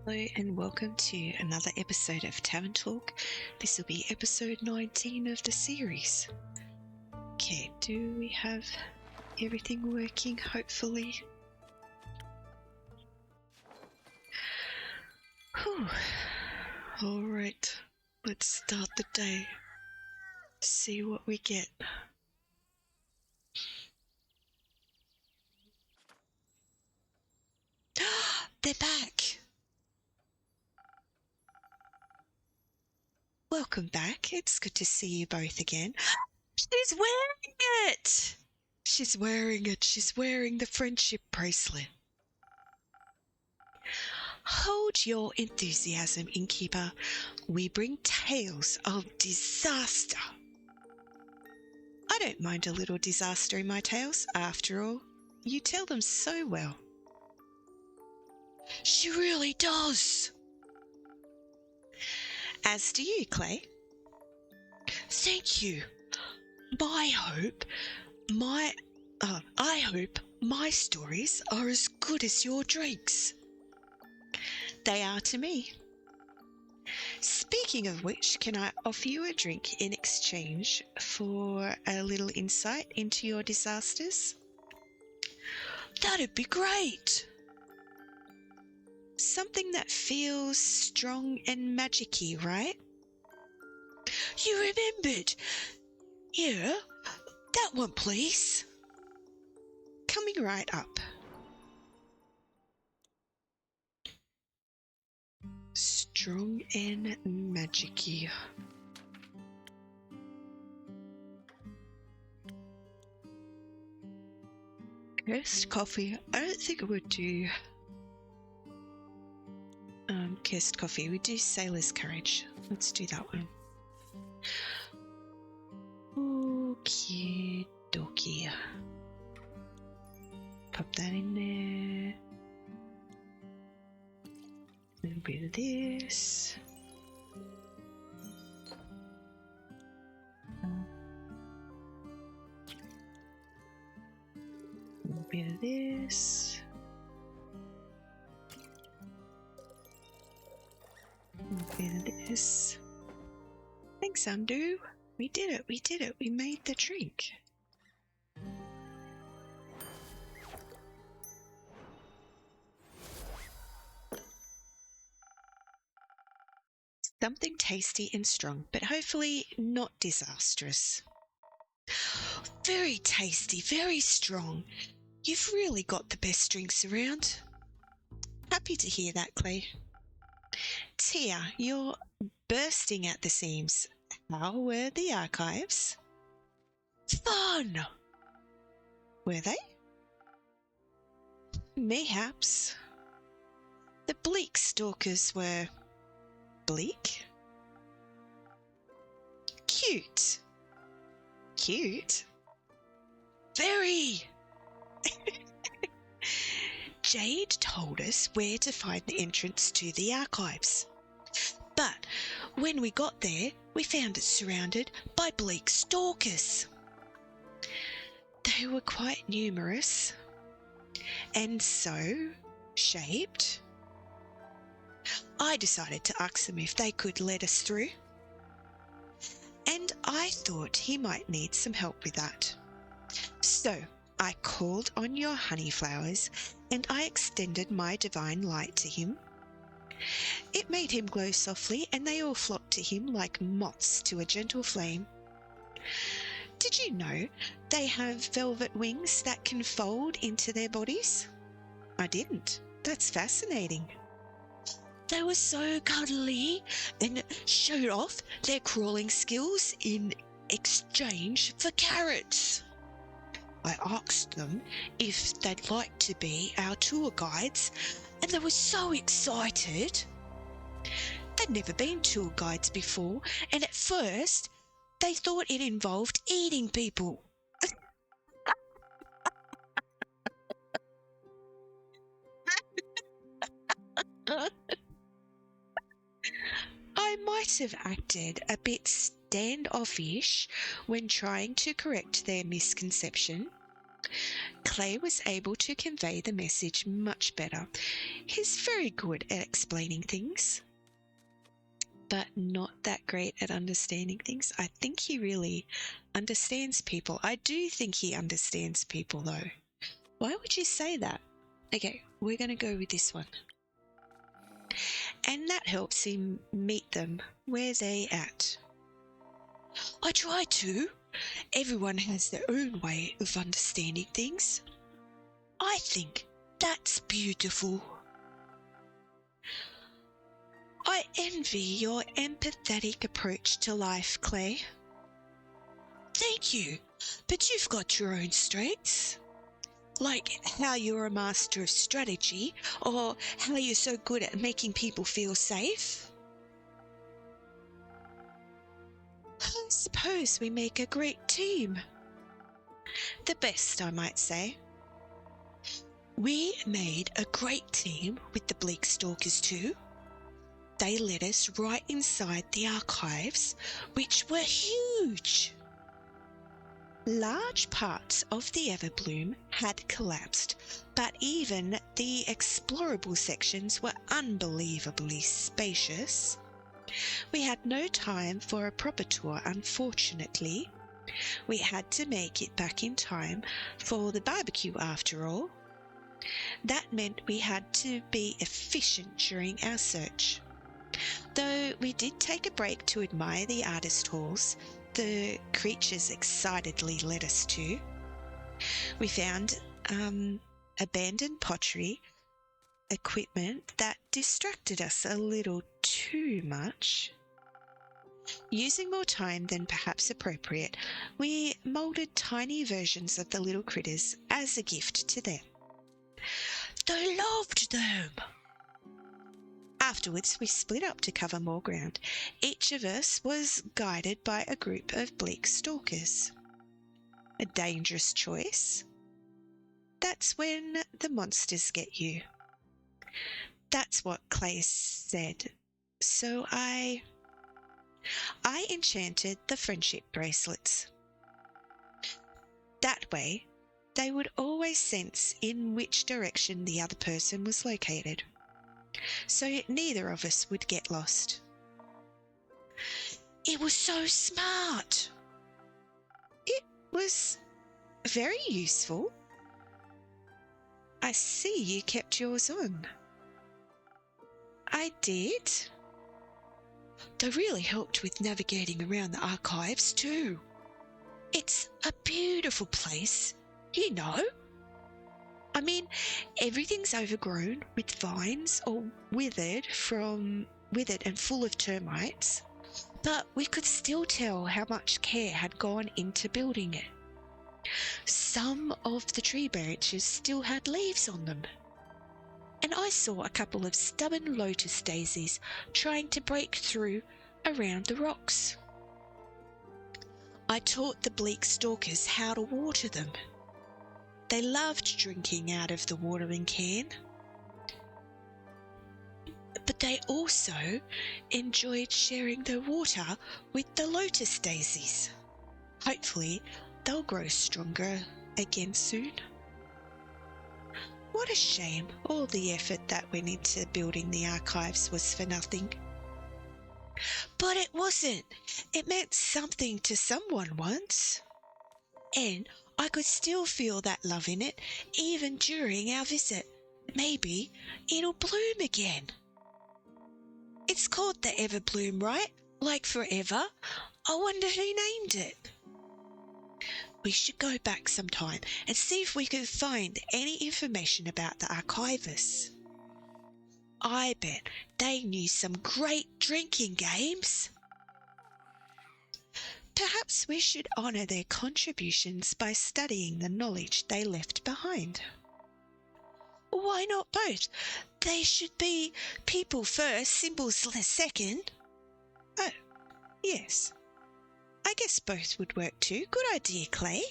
Hello and welcome to another episode of Tavern Talk. This will be episode 19 of the series. Okay, do we have everything working, hopefully? Whew. Alright, let's start the day. See what we get. They're back! Welcome back. It's good to see you both again. She's wearing it! She's wearing it. She's wearing the friendship bracelet. Hold your enthusiasm, innkeeper. We bring tales of disaster. I don't mind a little disaster in my tales. After all, you tell them so well. She really does. As do you, Clay. Thank you. I hope my stories are as good as your drinks. They are to me. Speaking of which, can I offer you a drink in exchange for a little insight into your disasters? That'd be great. Something that feels strong and magic-y, right? You remembered. Yeah, that one, please. Coming right up. Strong and magic-y. Cursed coffee. I don't think it would do. Cursed coffee. We do Sailor's Courage. Let's do that one. Okie dokie. Pop that in there. A little bit of this. A little bit of this. A little bit of this. Thanks, Undo. We did it. We did it. We made the drink. Something tasty and strong, but hopefully not disastrous. Very tasty, very strong. You've really got the best drinks around. Happy to hear that, Clay. Tia, you're bursting at the seams. How were the archives? Fun! Were they? Mayhaps. The bleak stalkers were bleak? Cute. Cute? Very! Jade told us where to find the entrance to the archives. But when we got there, we found it surrounded by bleak stalkers. They were quite numerous and so shaped. I decided to ask them if they could let us through, and I thought he might need some help with that. So I called on your honey flowers and I extended my divine light to him. It made him glow softly and they all flocked to him like moths to a gentle flame. Did you know they have velvet wings that can fold into their bodies? I didn't. That's fascinating. They were so cuddly and showed off their crawling skills in exchange for carrots. I asked them if they'd like to be our tour guides, and they were so excited. They'd never been tour guides before, and at first they thought it involved eating people. I might have acted a bit standoffish when trying to correct their misconception. Clay was able to convey the message much better. He's very good at explaining things, but not that great at understanding things. I think he really understands people. I do think he understands people, though. Why would you say that? Okay, we're going to go with this one. And that helps him meet them where they at. I try to. Everyone has their own way of understanding things. I think that's beautiful. I envy your empathetic approach to life, Clay. Thank you, but you've got your own strengths. Like how you're a master of strategy, or how you're so good at making people feel safe. I suppose we make a great team. The best, I might say. We made a great team with the Bleak Stalkers too. They led us right inside the archives, which were huge. Large parts of the Everbloom had collapsed, but even the explorable sections were unbelievably spacious. We had no time for a proper tour, unfortunately. We had to make it back in time for the barbecue after all. That meant we had to be efficient during our search. Though we did take a break to admire the artist halls the creatures excitedly led us to. We found abandoned pottery equipment that distracted us a little too much. Using more time than perhaps appropriate, we moulded tiny versions of the little critters as a gift to them. They loved them! Afterwards, we split up to cover more ground. Each of us was guided by a group of Bleak Stalkers. A dangerous choice. That's when the monsters get you. That's what Clay said. So I enchanted the friendship bracelets. That way, they would always sense in which direction the other person was located, so neither of us would get lost. It was so smart. It was very useful. I see you kept yours on. I did. They really helped with navigating around the archives too. It's a beautiful place, you know. I mean, everything's overgrown with vines or withered and full of termites, but we could still tell how much care had gone into building it. Some of the tree branches still had leaves on them, and I saw a couple of stubborn lotus daisies trying to break through around the rocks. I taught the Bleak Stalkers how to water them. They loved drinking out of the watering can, but they also enjoyed sharing their water with the lotus daisies. Hopefully, they'll grow stronger again soon. What a shame all the effort that went into building the archives was for nothing. But it wasn't. It meant something to someone once. And I could still feel that love in it, even during our visit. Maybe it'll bloom again. It's called the Everbloom, right? Like forever? I wonder who named it. We should go back sometime and see if we can find any information about the archivists. I bet they knew some great drinking games. Perhaps we should honour their contributions by studying the knowledge they left behind. Why not both? They should be people first, symbols second. Oh, yes. I guess both would work too. Good idea, Clay.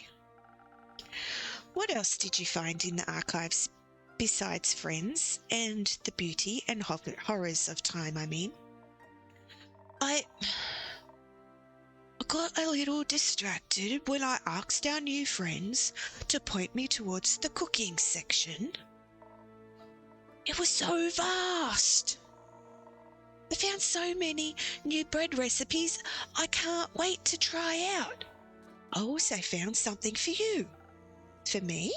What else did you find in the archives besides friends and the beauty and horrors of time, I mean? I got a little distracted when I asked our new friends to point me towards the cooking section. It was so vast. I found so many new bread recipes I can't wait to try out. I also found something for you. For me?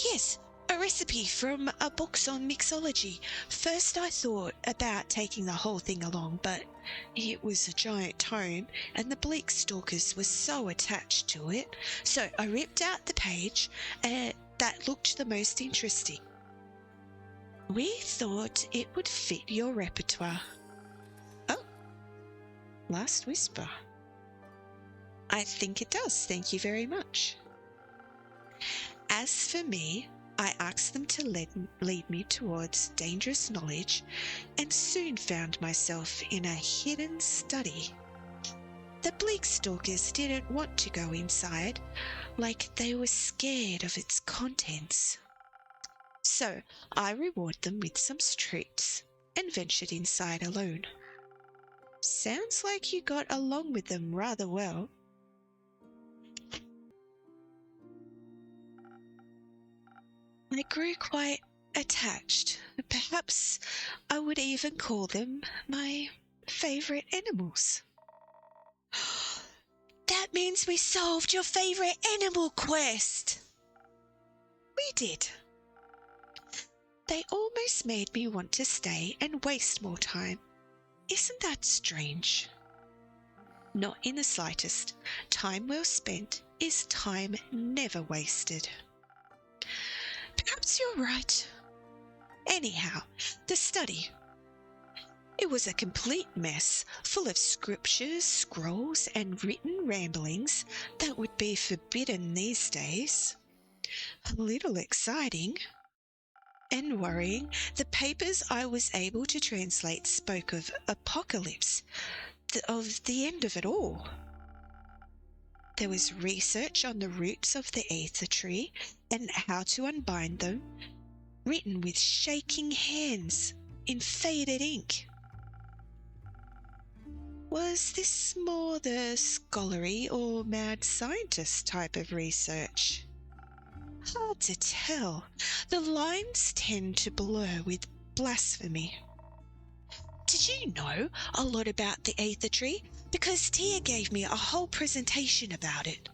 Yes, a recipe from a book on mixology. First I thought about taking the whole thing along, but it was a giant tome and the bleak stalkers were so attached to it, so I ripped out the page that looked the most interesting. We thought it would fit your repertoire. Oh, last whisper. I think it does, thank you very much. As for me, I asked them to lead me towards dangerous knowledge and soon found myself in a hidden study. The bleak stalkers didn't want to go inside, like they were scared of its contents. So I rewarded them with some treats and ventured inside alone. Sounds like you got along with them rather well. I grew quite attached. Perhaps I would even call them my favourite animals. That means we solved your favourite animal quest! We did. They almost made me want to stay and waste more time. Isn't that strange? Not in the slightest. Time well spent is time never wasted. Perhaps you're right. Anyhow, the study. It was a complete mess, full of scriptures, scrolls, and written ramblings that would be forbidden these days. A little exciting. And worrying, the papers I was able to translate spoke of apocalypse, of the end of it all. There was research on the roots of the aether tree and how to unbind them, written with shaking hands in faded ink. Was this more the scholarly or mad scientist type of research? Hard to tell. The lines tend to blur with blasphemy. Did you know a lot about the aether tree? Because Tia gave me a whole presentation about it.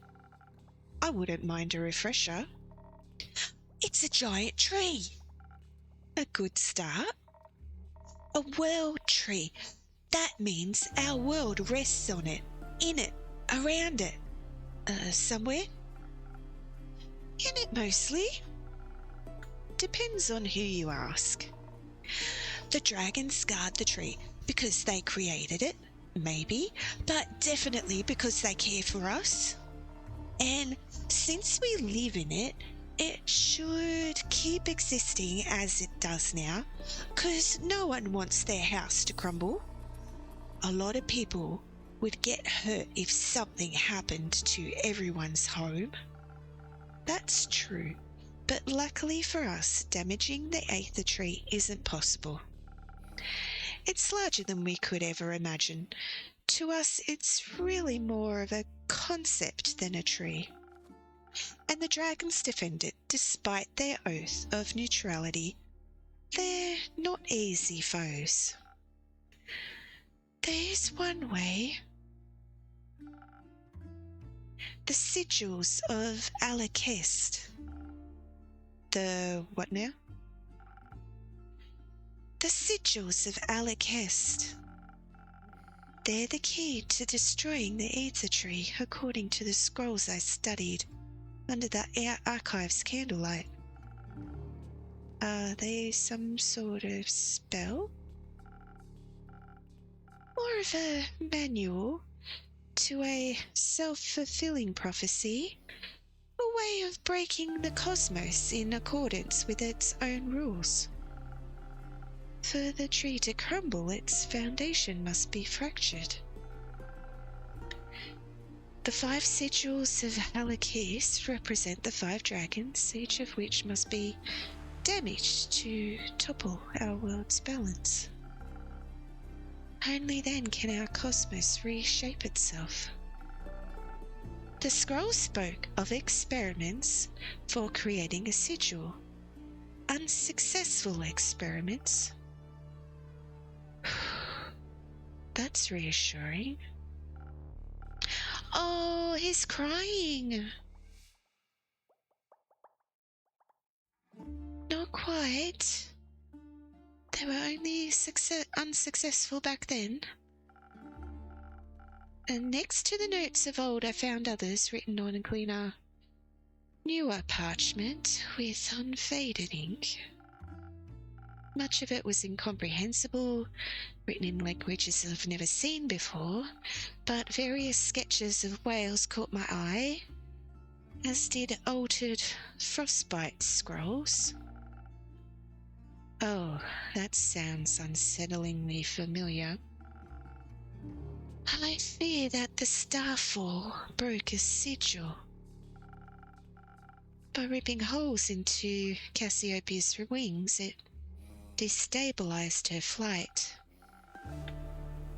I wouldn't mind a refresher. It's a giant tree. A good start. A world tree. That means our world rests on it, in it, around it. Somewhere? In it mostly. Depends on who you ask. The dragons guard the tree because they created it, maybe, but definitely because they care for us. And since we live in it, it should keep existing as it does now, because no one wants their house to crumble. A lot of people would get hurt if something happened to everyone's home. That's true, but luckily for us, damaging the aether tree isn't possible. It's larger than we could ever imagine. To us, it's really more of a concept than a tree. And the dragons defend it despite their oath of neutrality. They're not easy foes. There's one way. The sigils of Alakest. The what now? The sigils of Alakest. They're the key to destroying the aether tree, according to the scrolls I studied under the archive's candlelight. Are they some sort of spell? More of a manual to a self-fulfilling prophecy, a way of breaking the cosmos in accordance with its own rules. For the tree to crumble, its foundation must be fractured. The 5 sigils of Halakis represent the 5 dragons, each of which must be damaged to topple our world's balance. Only then can our cosmos reshape itself. The scroll spoke of experiments for creating a sigil. Unsuccessful experiments. That's reassuring. Oh, he's crying. Not quite. They were only unsuccessful back then. And next to the notes of old, I found others written on a cleaner, newer parchment with unfaded ink. Much of it was incomprehensible, written in languages I've never seen before, but various sketches of whales caught my eye, as did altered frostbite scrolls. Oh, that sounds unsettlingly familiar. I fear that the starfall broke a sigil. By ripping holes into Cassiopeia's wings, it destabilized her flight.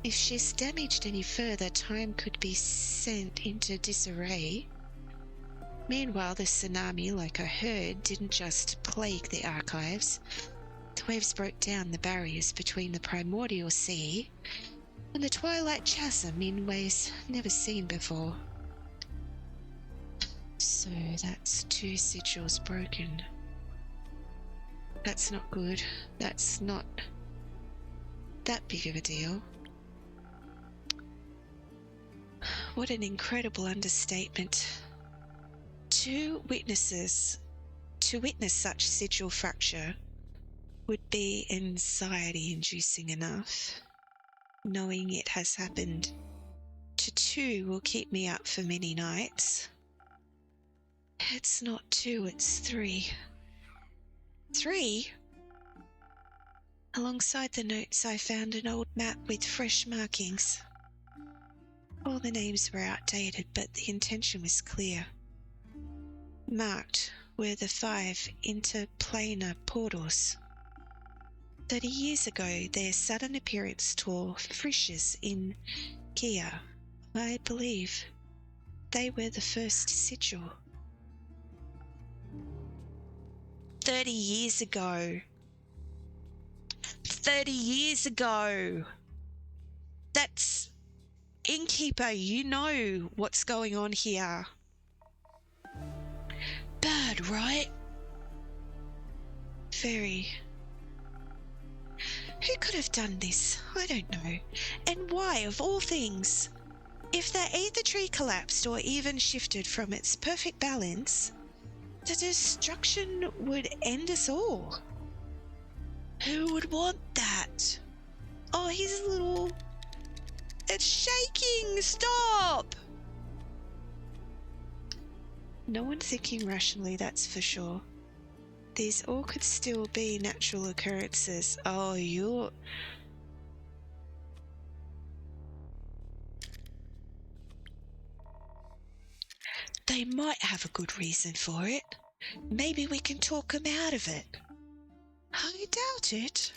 If she's damaged any further, time could be sent into disarray. Meanwhile, the tsunami, like I heard, didn't just plague the archives. The waves broke down the barriers between the primordial sea and the twilight chasm in ways never seen before. So that's 2 sigils broken. That's not good. That's not that big of a deal. What an incredible understatement. To witness such sigil fracture would be anxiety-inducing enough. Knowing it has happened to 2 will keep me up for many nights. It's not 2, it's 3. 3? Alongside the notes, I found an old map with fresh markings. All the names were outdated, but the intention was clear. Marked were the 5 interplanar portals. 30 years ago, their sudden appearance tore fissures in Kia. I believe they were the first sigil. 30 years ago. 30 years ago. That's... Innkeeper, you know what's going on here. Bad, right? Very. Who could have done this? I don't know. And why, of all things? If the aether tree collapsed or even shifted from its perfect balance, the destruction would end us all. Who would want that? Oh, he's a little... It's shaking! Stop! No one thinking rationally, that's for sure. These all could still be natural occurrences. Oh, you're... They might have a good reason for it. Maybe we can talk them out of it. I doubt it.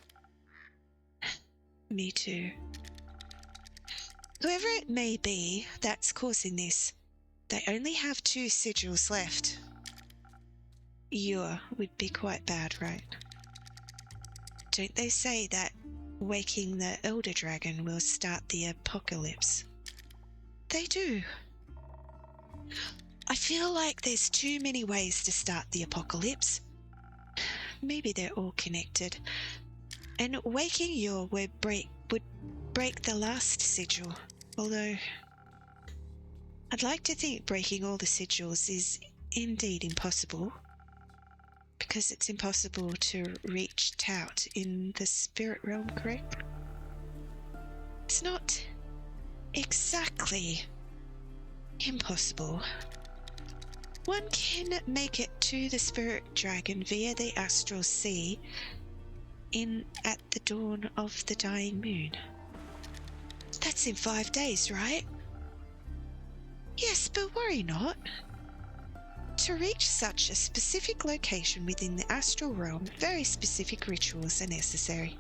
Me too. Whoever it may be that's causing this, they only have 2 sigils left. Would be quite bad, right? Don't they say that waking the Elder Dragon will start the apocalypse? They do. I feel like there's too many ways to start the apocalypse. Maybe they're all connected. And waking Yor would break the last sigil. Although, I'd like to think breaking all the sigils is indeed impossible. Because it's impossible to reach Tout in the spirit realm, correct? It's not exactly impossible. One can make it to the spirit dragon via the astral sea at the dawn of the dying moon. That's in 5 days, right? Yes, but worry not. To reach such a specific location within the astral realm, very specific rituals are necessary.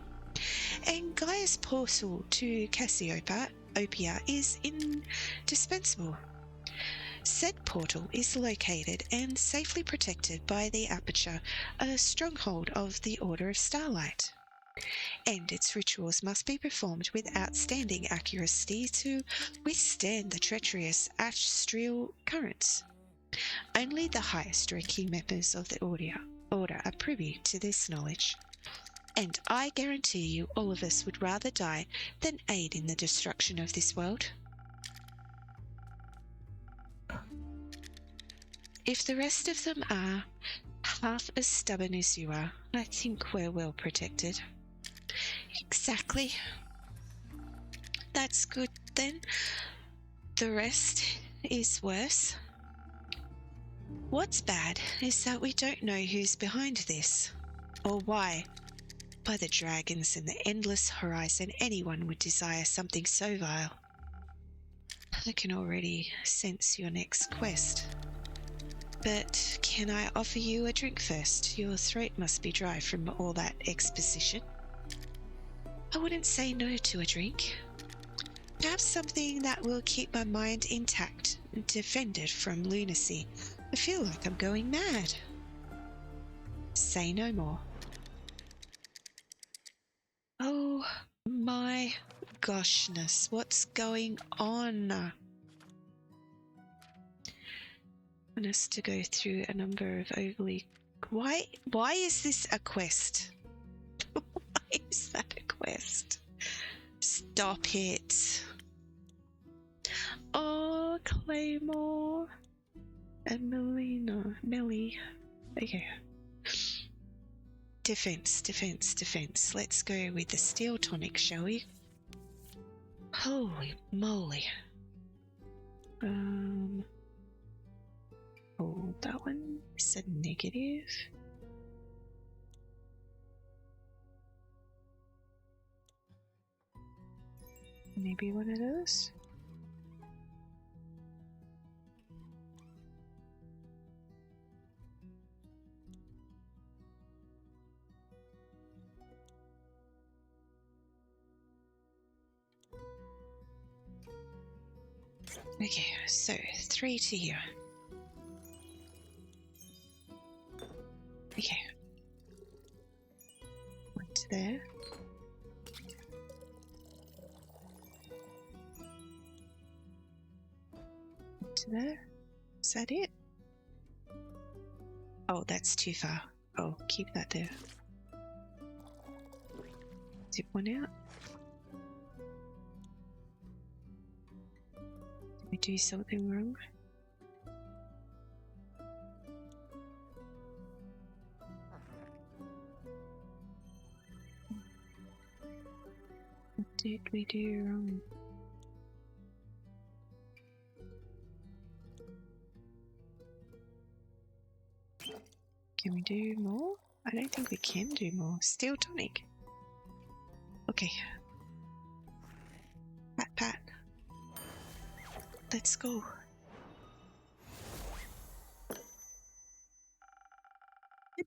And Gaia's portal to Cassiopeia is indispensable. Said portal is located and safely protected by the Aperture, a stronghold of the Order of Starlight. And its rituals must be performed with outstanding accuracy to withstand the treacherous astral currents. Only the highest ranking members of the Order are privy to this knowledge. And I guarantee you all of us would rather die than aid in the destruction of this world. If the rest of them are half as stubborn as you are, I think we're well protected. Exactly. That's good then. The rest is worse. What's bad is that we don't know who's behind this, or why. By the dragons and the endless horizon, anyone would desire something so vile. I can already sense your next quest. But can I offer you a drink first? Your throat must be dry from all that exposition. I wouldn't say no to a drink. Perhaps something that will keep my mind intact and defended from lunacy. I feel like I'm going mad. Say no more. Oh my goshness, what's going on? I want us to go through a number of overly... Why is this a quest? Why is that a quest? Stop it. Oh, Claymore. And Melly. Okay. Defense. Let's go with the steel tonic, shall we? Holy moly. Oh, that one is a negative. Maybe one of those? Okay, so 3 to here. Okay. 1 to there. 1 to there. Is that it? Oh, that's too far. Oh, keep that there. Zip one out. Did we do something wrong? What did we do wrong? Can we do more? I don't think we can do more. Steel tonic. Okay. Pat. Let's go. A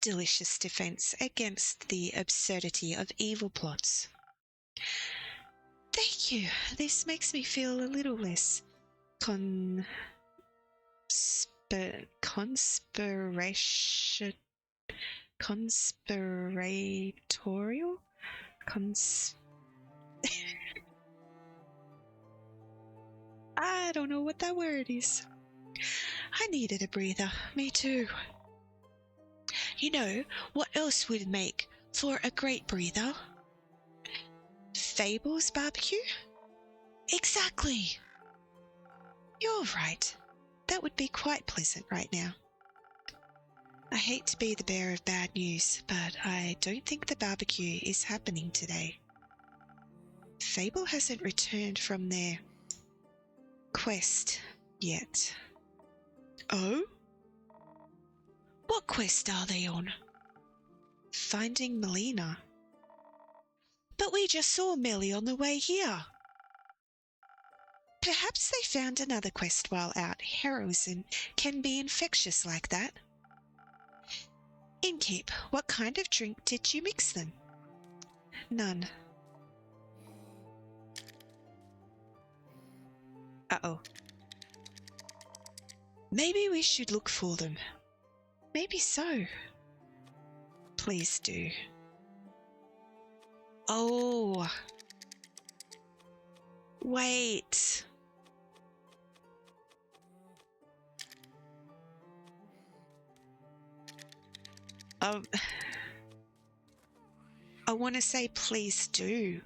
delicious defense against the absurdity of evil plots. Thank you. This makes me feel a little less conspiratorial? I don't know what that word is. I needed a breather. Me too. You know what else would make for a great breather? Fable's barbecue? Exactly. You're right. That would be quite pleasant right now. I hate to be the bearer of bad news, but I don't think the barbecue is happening today. Fable hasn't returned from their quest yet. Oh? What quest are they on? Finding Melina. But we just saw Melly on the way here. Perhaps they found another quest while out. Heroism can be infectious like that. Innkeep, what kind of drink did you mix them? none. Uh-oh. Maybe we should look for them. Maybe so. Please do. Oh. Wait. I want to say please do.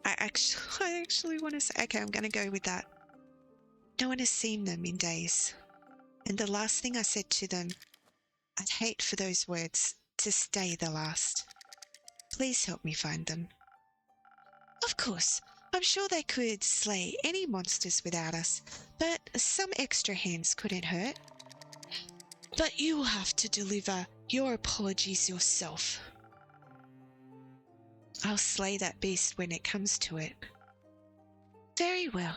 I actually want to say, okay, I'm going to go with that. No one has seen them in days. And the last thing I said to them, I'd hate for those words to stay the last. Please help me find them. Of course, I'm sure they could slay any monsters without us, but some extra hands couldn't hurt. But you will have to deliver your apologies yourself. I'll slay that beast when it comes to it. Very well.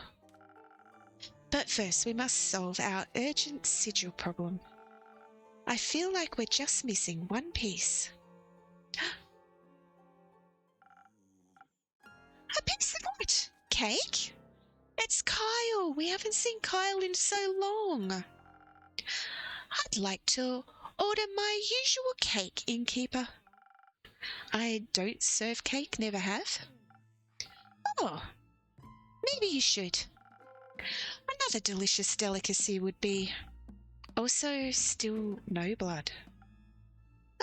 But first we must solve our urgent sigil problem. I feel like we're just missing one piece. A piece of what? Cake? It's Kyle. We haven't seen Kyle in so long. I'd like to order my usual cake, innkeeper. I don't serve cake, never have. Oh, maybe you should. Another delicious delicacy would be also still no blood.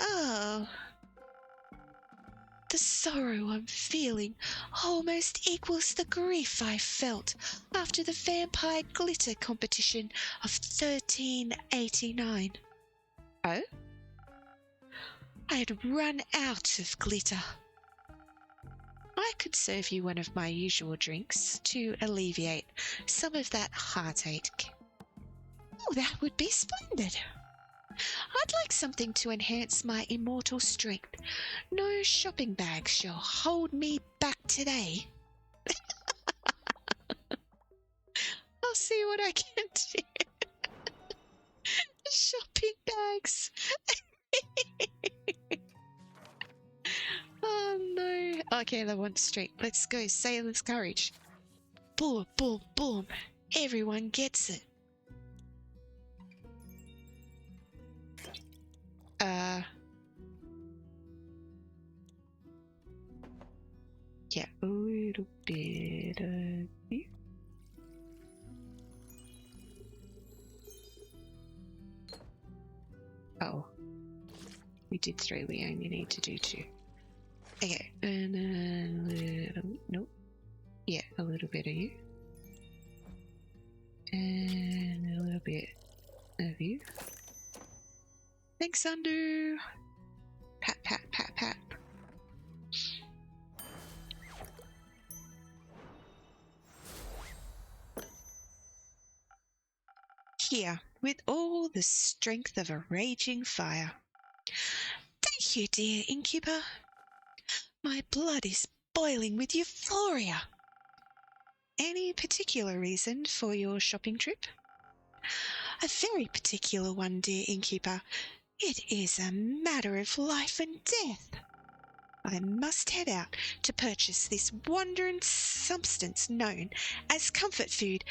Oh, the sorrow I'm feeling almost equals the grief I felt after the vampire glitter competition of 1389. Oh? I had run out of glitter. I could serve you one of my usual drinks to alleviate some of that heartache. Oh, that would be splendid. I'd like something to enhance my immortal strength. No shopping bag shall hold me back today. I'll see what I can do. Shopping bags. Oh no. Okay, that one's straight. Let's go. Sailor's courage. Boom, boom, boom. Everyone gets it. Yeah, a little bit of you. Oh. We did 3, we only need to do 2. Okay, and a little, nope. Yeah, a little bit of you. And a little bit of you. Thanks, Undo. Pat, pat, pat, pat. Here, with all the strength of a raging fire. Thank you, dear innkeeper. My blood is boiling with euphoria. Any particular reason for your shopping trip? A very particular one, dear innkeeper. It is a matter of life and death. I must head out to purchase this wondrous substance known as comfort food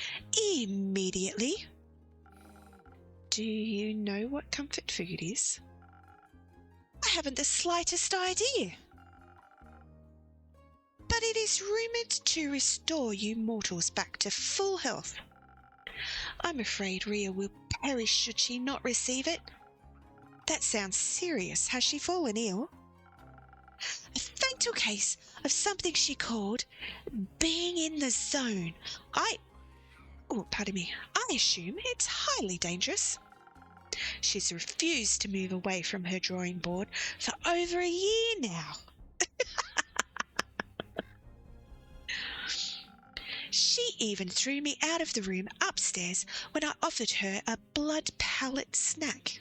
immediately. Do you know what comfort food is? I haven't the slightest idea. But it is rumoured to restore you mortals back to full health. I'm afraid Rhea will perish should she not receive it. That sounds serious. Has she fallen ill? A fatal case of something she called being in the zone. Pardon me. I assume it's highly dangerous. She's refused to move away from her drawing board for over a year now. She even threw me out of the room upstairs when I offered her a blood pallet snack.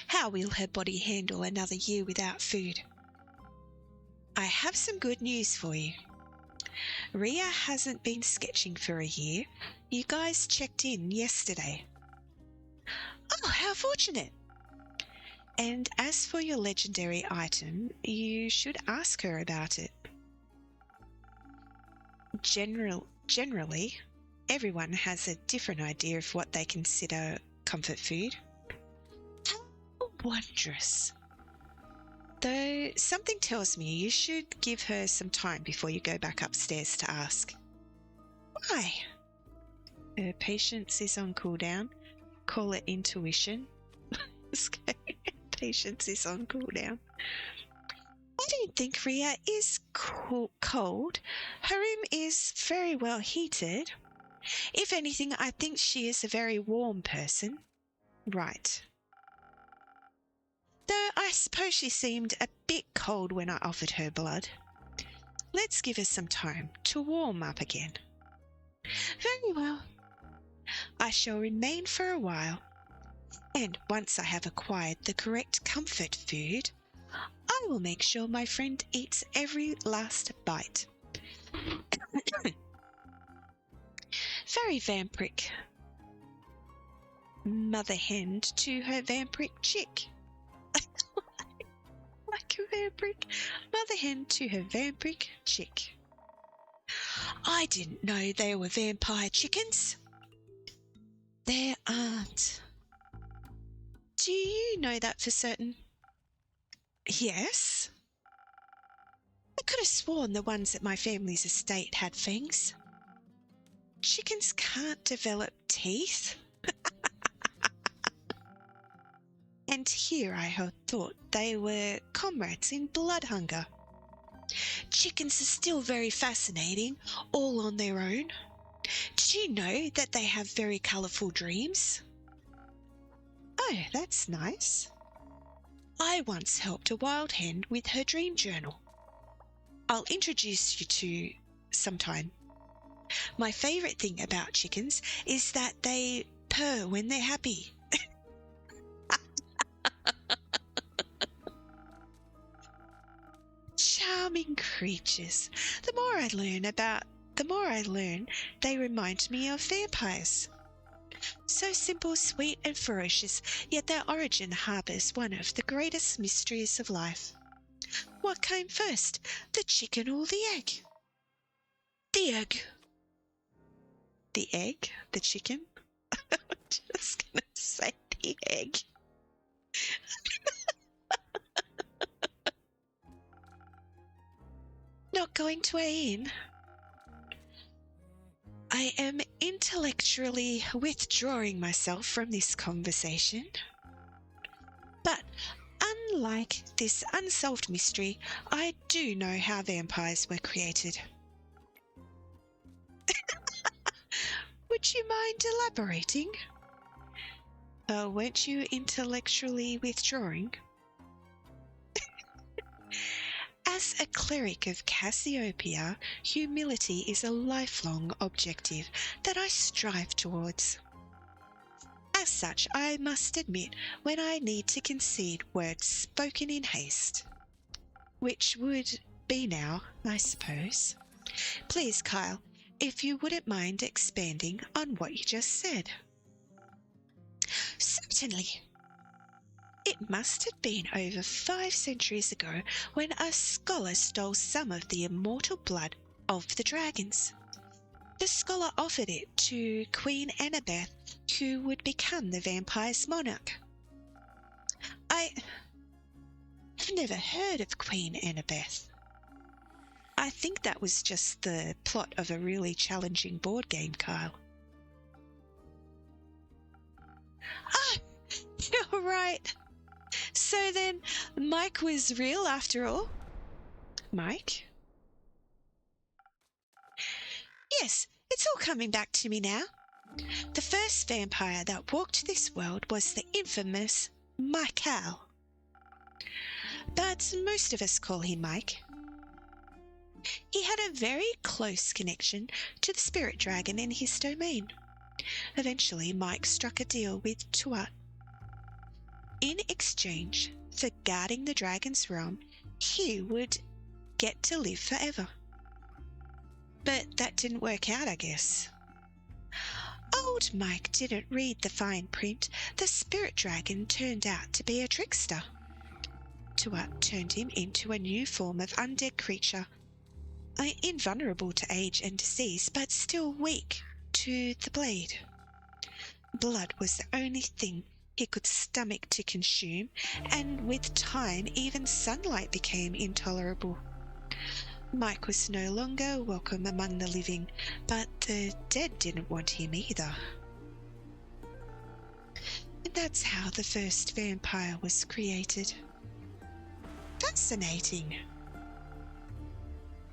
How will her body handle another year without food? I have some good news for you. Rhea hasn't been sketching for a year. You guys checked in yesterday. Oh, how fortunate. And as for your legendary item, you should ask her about it. Generally, everyone has a different idea of what they consider comfort food. How wondrous. Though something tells me you should give her some time before you go back upstairs to ask. Why? Her patience is on cooldown. Call it intuition. Patience is on cooldown. I don't think Ria is cold. Her room is very well heated. If anything, I think she is a very warm person. Right. Though I suppose she seemed a bit cold when I offered her blood. Let's give her some time to warm up again. Very well. I shall remain for a while, and once I have acquired the correct comfort food, I will make sure my friend eats every last bite. Very vampiric. Mother hen to her vampiric chick. Like a vampiric. Mother hen to her vampiric chick. I didn't know there were vampire chickens. There aren't. Do you know that for certain? Yes. I could have sworn the ones at my family's estate had fangs. Chickens can't develop teeth. And here I had thought they were comrades in blood hunger. Chickens are still very fascinating, all on their own. Did you know that they have very colourful dreams? Oh, that's nice. I once helped a wild hen with her dream journal. I'll introduce you to sometime. My favourite thing about chickens is that they purr when they're happy. Charming creatures. The more I learn, they remind me of vampires. So simple, sweet and ferocious, yet their origin harbours one of the greatest mysteries of life. What came first, the chicken or the egg? The egg. The egg? The chicken? I'm just going to say the egg. Not going to a inn? I am intellectually withdrawing myself from this conversation. But unlike this unsolved mystery, I do know how vampires were created. Would you mind elaborating? Weren't you intellectually withdrawing? As a cleric of Cassiopeia, humility is a lifelong objective that I strive towards. As such, I must admit when I need to concede words spoken in haste, which would be now, I suppose. Please, Kyle, if you wouldn't mind expanding on what you just said. Certainly. It must have been over 5 centuries ago when a scholar stole some of the immortal blood of the dragons. The scholar offered it to Queen Annabeth, who would become the vampire's monarch. I've never heard of Queen Annabeth. I think that was just the plot of a really challenging board game, Kyle. Ah, you're right. So then, Mike was real after all? Mike? Yes, it's all coming back to me now. The first vampire that walked this world was the infamous Michael. But most of us call him Mike. He had a very close connection to the spirit dragon in his domain. Eventually, Mike struck a deal with Tuat. In exchange for guarding the dragon's realm, he would get to live forever. But that didn't work out, I guess. Old Mike didn't read the fine print. The spirit dragon turned out to be a trickster. Tuat turned him into a new form of undead creature, invulnerable to age and disease, but still weak to the blade. Blood was the only thing he could stomach to consume, and with time even sunlight became intolerable. Mike was no longer welcome among the living, but the dead didn't want him either. And that's how the first vampire was created. Fascinating.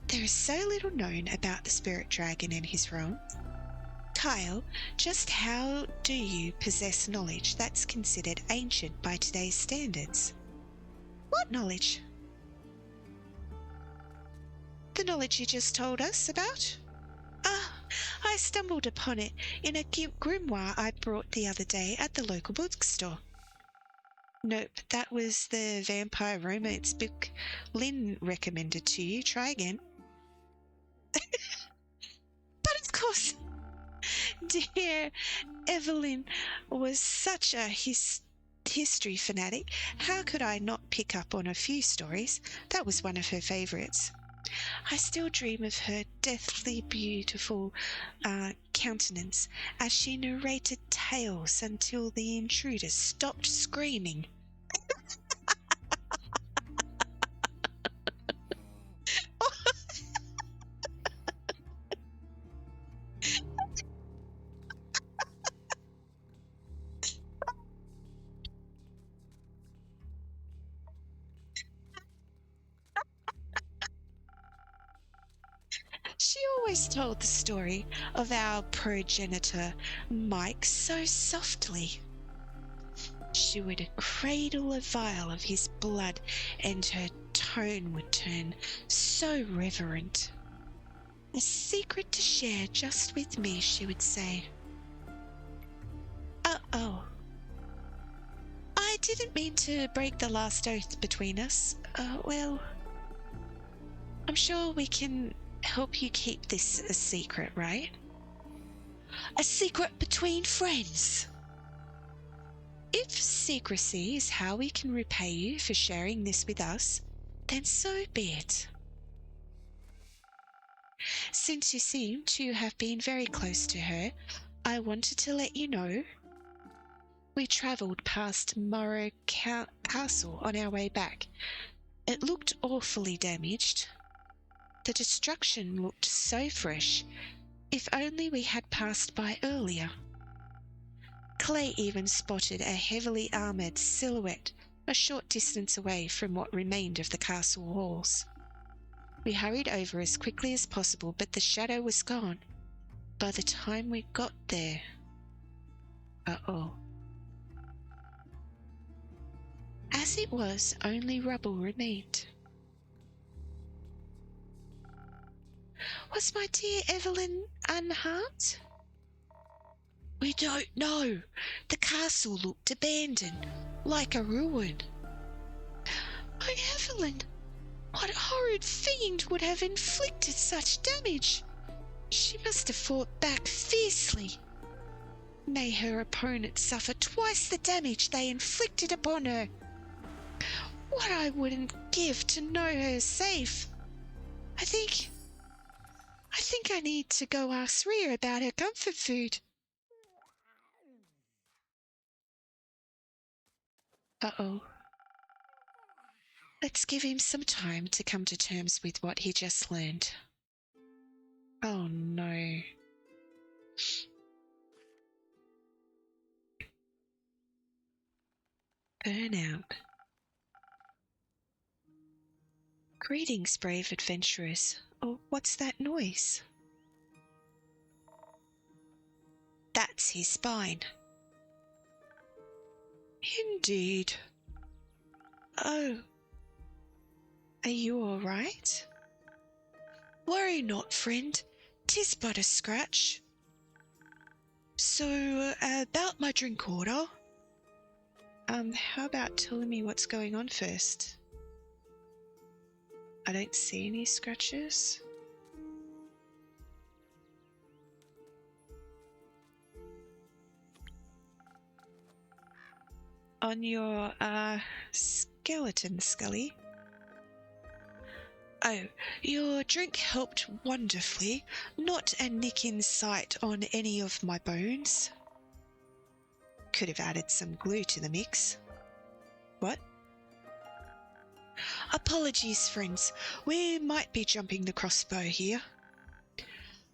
There is so little known about the spirit dragon and his realm. Kyle, just how do you possess knowledge that's considered ancient by today's standards? What knowledge? The knowledge you just told us about? I stumbled upon it in a grimoire I brought the other day at the local bookstore. Nope, that was the vampire romance book Lynn recommended to you. Try again. But of course, dear Evelyn was such a history fanatic. How could I not pick up on a few stories? That was one of her favourites. I still dream of her deathly beautiful countenance as she narrated tales until the intruders stopped screaming. She always told the story of our progenitor, Mike, so softly. She would cradle a vial of his blood, and her tone would turn so reverent. A secret to share just with me, she would say. Uh-oh. I didn't mean to break the last oath between us. Well, I'm sure we can help you keep this a secret, right? A secret between friends. If secrecy is how we can repay you for sharing this with us, then so be it. Since you seem to have been very close to her, I wanted to let you know we travelled past Morrow Castle on our way back. It looked awfully damaged. The destruction looked so fresh. If only we had passed by earlier. Clay even spotted a heavily armoured silhouette a short distance away from what remained of the castle walls. We hurried over as quickly as possible, but the shadow was gone. By the time we got there... Uh-oh. As it was, only rubble remained. Was my dear Evelyn unharmed? We don't know. The castle looked abandoned, like a ruin. Oh, Evelyn, what horrid fiend would have inflicted such damage? She must have fought back fiercely. May her opponents suffer twice the damage they inflicted upon her. What I wouldn't give to know her safe. I think I need to go ask Rhea about her comfort food. Uh-oh. Let's give him some time to come to terms with what he just learned. Oh no. Burnout. Greetings, brave adventurers. Oh, what's that noise? That's his spine. Indeed. Oh. Are you all right? Worry not, friend. 'Tis but a scratch. So, about my drink order. How about telling me what's going on first? I don't see any scratches. on your, skeleton, Scully. Oh, your drink helped wonderfully. Not a nick in sight on any of my bones. Could have added some glue to the mix. What? Apologies, friends. We might be jumping the crossbow here.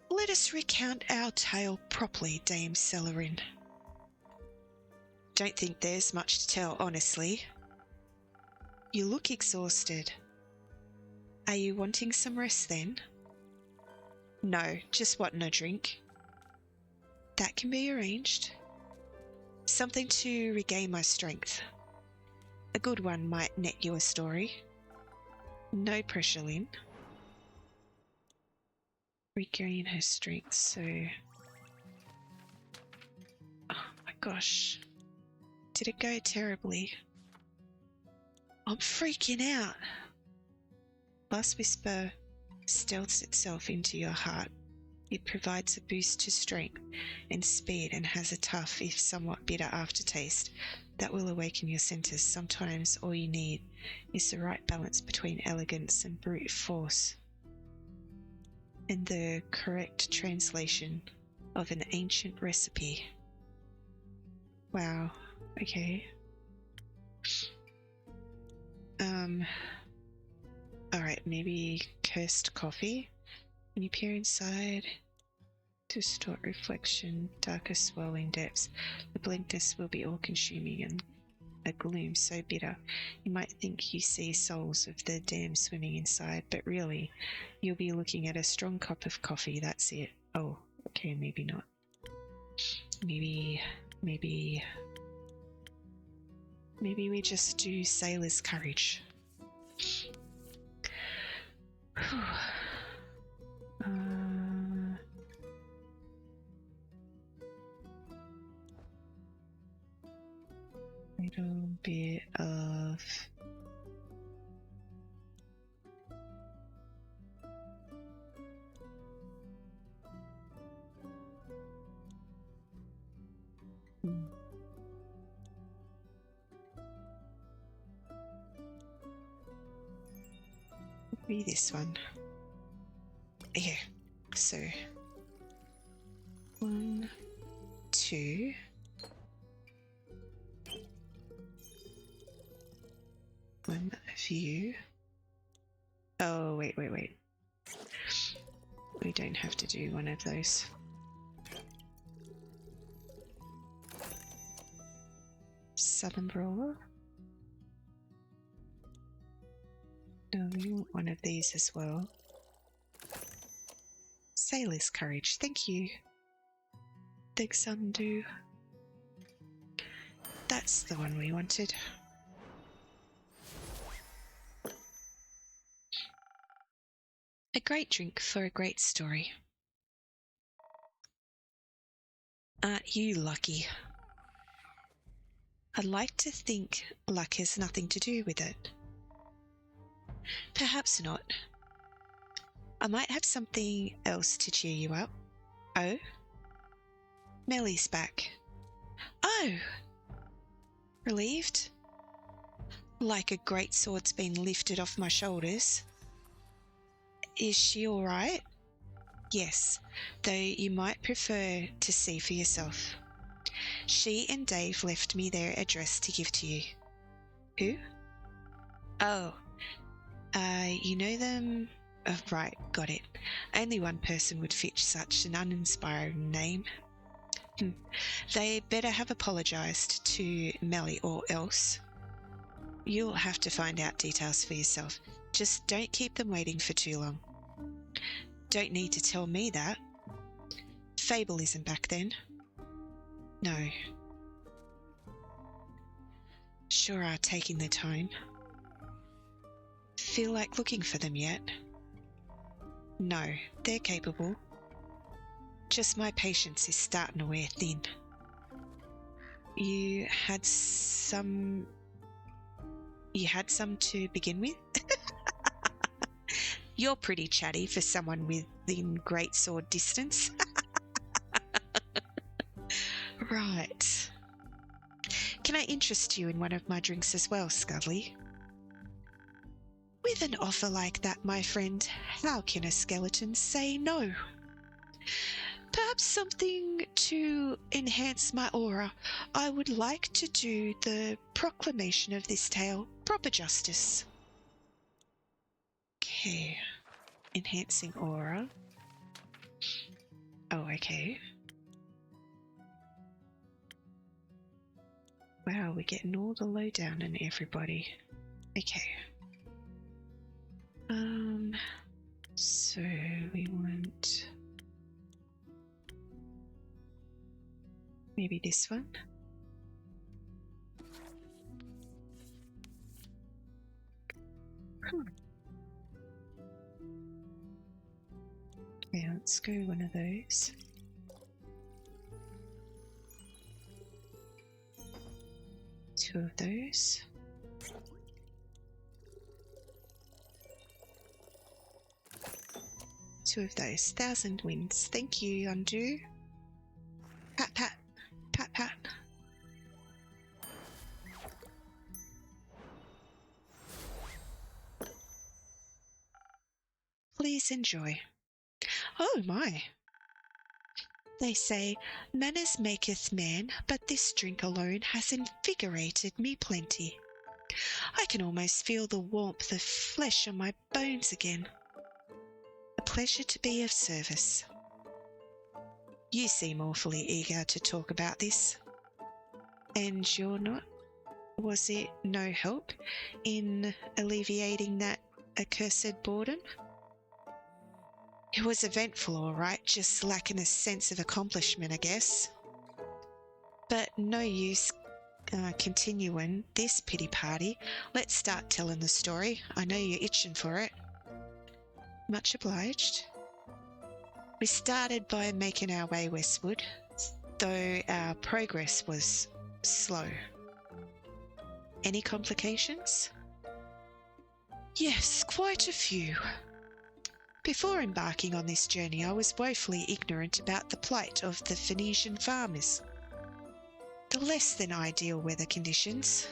Let us recount our tale properly, Dame Celerin. Don't think there's much to tell, honestly. You look exhausted. Are you wanting some rest then? No, just wanting a drink. That can be arranged. Something to regain my strength. A good one might net you a story. No pressure, Lynn. Regain her strength, so... Oh my gosh. Did it go terribly? I'm freaking out. Last Whisper stealths itself into your heart. It provides a boost to strength and speed and has a tough, if somewhat bitter aftertaste that will awaken your senses. Sometimes all you need is the right balance between elegance and brute force. And the correct translation of an ancient recipe. Wow, okay. Alright, maybe cursed coffee. When you peer inside, distort reflection, darker swirling depths, the blankness will be all-consuming and a gloom so bitter you might think you see souls of the damned swimming inside, but really, you'll be looking at a strong cup of coffee, that's it. Oh, okay, maybe not. Maybe we just do sailor's courage. Little bit of be this one. Okay, so 1, 2. One of you. Oh, wait. We don't have to do one of those. Southern Brawler. No, we want one of these as well. Sailor's Courage, thank you. Thanks, Undo. That's the one we wanted. A great drink for a great story. Aren't you lucky? I'd like to think luck has nothing to do with it. Perhaps not. I might have something else to cheer you up. Oh? Melly's back. Oh! Relieved? Like a great sword's been lifted off my shoulders. Is she all right? Yes, though you might prefer to see for yourself. She and Dave left me their address to give to you. Who? Oh, you know them? Oh, right, got it. Only one person would fit such an uninspiring name. They better have apologised to Melly or else. You'll have to find out details for yourself. Just don't keep them waiting for too long. Don't need to tell me that. Fable isn't back then. No. Sure are taking their time. Feel like looking for them yet? No, they're capable. Just my patience is starting to wear thin. You had some to begin with? You're pretty chatty for someone within great sword distance. Right. Can I interest you in one of my drinks as well, Scully? With an offer like that, my friend, how can a skeleton say no? Perhaps something to enhance my aura. I would like to do the proclamation of this tale proper justice. Okay. Enhancing aura. Oh, okay. Wow, we're getting all the lowdown on everybody. Okay. So we want maybe this one. Okay, let's go one of those. Two of those. Two of those. 1,000 wins. Thank you, Undo. Pat, pat. Pat, pat. Please enjoy. Oh my. They say, manners maketh man, but this drink alone has invigorated me plenty. I can almost feel the warmth of flesh on my bones again. A pleasure to be of service. You seem awfully eager to talk about this. And you're not? Was it no help in alleviating that accursed boredom? It was eventful, all right, just lacking a sense of accomplishment, I guess. But no use continuing this pity party. Let's start telling the story. I know you're itching for it. Much obliged. We started by making our way westward, though our progress was slow. Any complications? Yes, quite a few. Before embarking on this journey, I was woefully ignorant about the plight of the Phoenician farmers. The less than ideal weather conditions,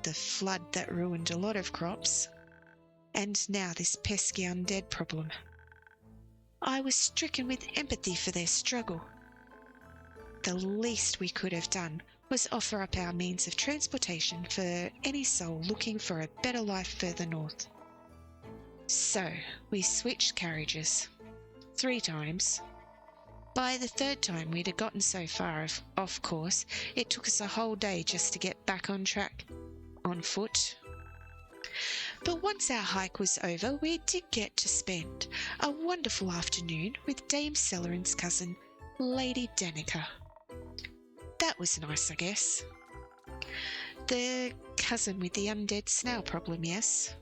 the flood that ruined a lot of crops, and now this pesky undead problem. I was stricken with empathy for their struggle. The least we could have done was offer up our means of transportation for any soul looking for a better life further north. So, we switched carriages 3 times. By the 3rd time we'd have gotten so far off course, it took us a whole day just to get back on track, on foot. But once our hike was over, we did get to spend a wonderful afternoon with Dame Celerin's cousin, Lady Danica. That was nice, I guess. The cousin with the undead snail problem, yes?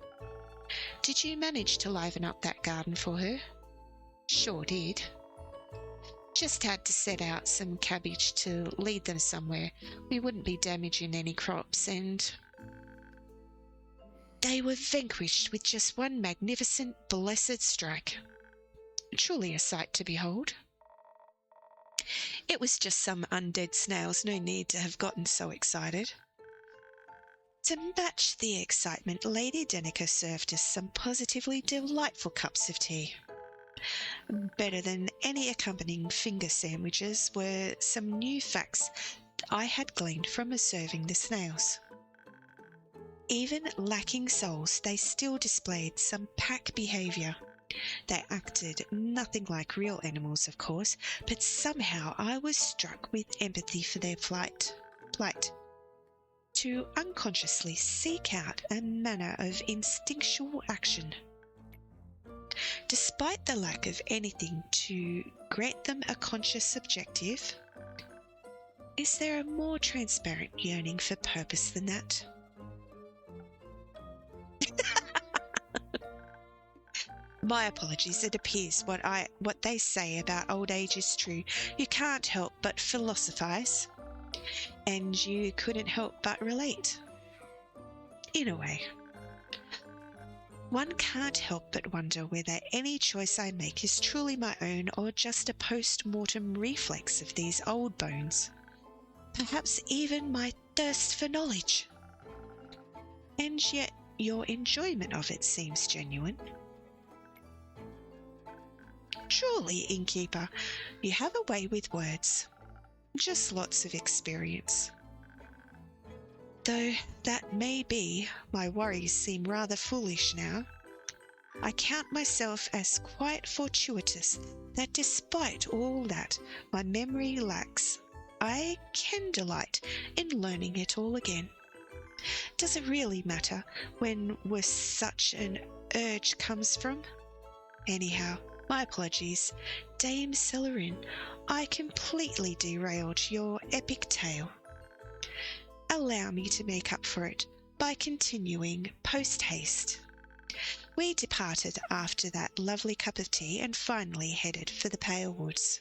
Did you manage to liven up that garden for her? Sure did. Just had to set out some cabbage to lead them somewhere. We wouldn't be damaging any crops, and they were vanquished with just one magnificent, blessed strike. Truly a sight to behold. It was just some undead snails, no need to have gotten so excited. To match the excitement, Lady Danica served us some positively delightful cups of tea. Better than any accompanying finger sandwiches were some new facts I had gleaned from observing the snails. Even lacking souls, they still displayed some pack behaviour. They acted nothing like real animals, of course, but somehow I was struck with empathy for their plight. To unconsciously seek out a manner of instinctual action. Despite the lack of anything to grant them a conscious objective, is there a more transparent yearning for purpose than that? My apologies, it appears what they say about old age is true. You can't help but philosophize. And you couldn't help but relate. In a way. One can't help but wonder whether any choice I make is truly my own or just a post-mortem reflex of these old bones. perhaps even my thirst for knowledge. And yet your enjoyment of it seems genuine. Truly, innkeeper, you have a way with words. Just lots of experience. Though that may be, my worries seem rather foolish now. I count myself as quite fortuitous that despite all that my memory lacks, I can delight in learning it all again. Does it really matter where such an urge comes from? Anyhow, my apologies, Dame Celerin, I completely derailed your epic tale. Allow me to make up for it by continuing post-haste. We departed after that lovely cup of tea and finally headed for the Pale Woods.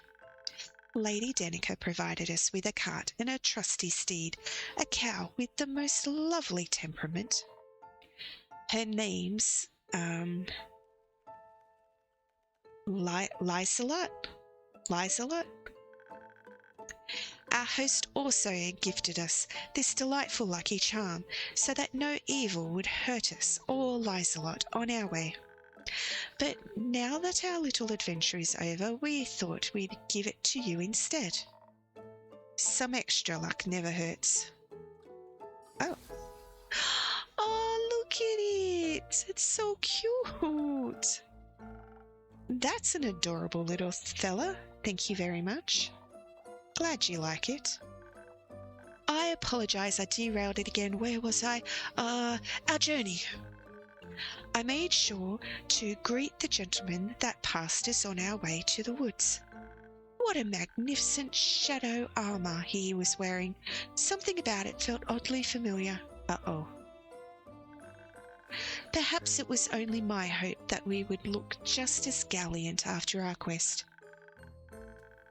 Lady Denica provided us with a cart and a trusty steed, a cow with the most lovely temperament. Her name's, Lysalot? Our host also gifted us this delightful lucky charm, so that no evil would hurt us or Lysalot on our way. But now that our little adventure is over, we thought we'd give it to you instead. Some extra luck never hurts. Oh. Oh, look at it! It's so cute! That's an adorable little fella. Thank you very much. Glad you like it. I apologise, I derailed it again. Where was I? Our journey. I made sure to greet the gentleman that passed us on our way to the woods. What a magnificent shadow armour he was wearing. Something about it felt oddly familiar. Uh-oh. Perhaps it was only my hope that we would look just as gallant after our quest.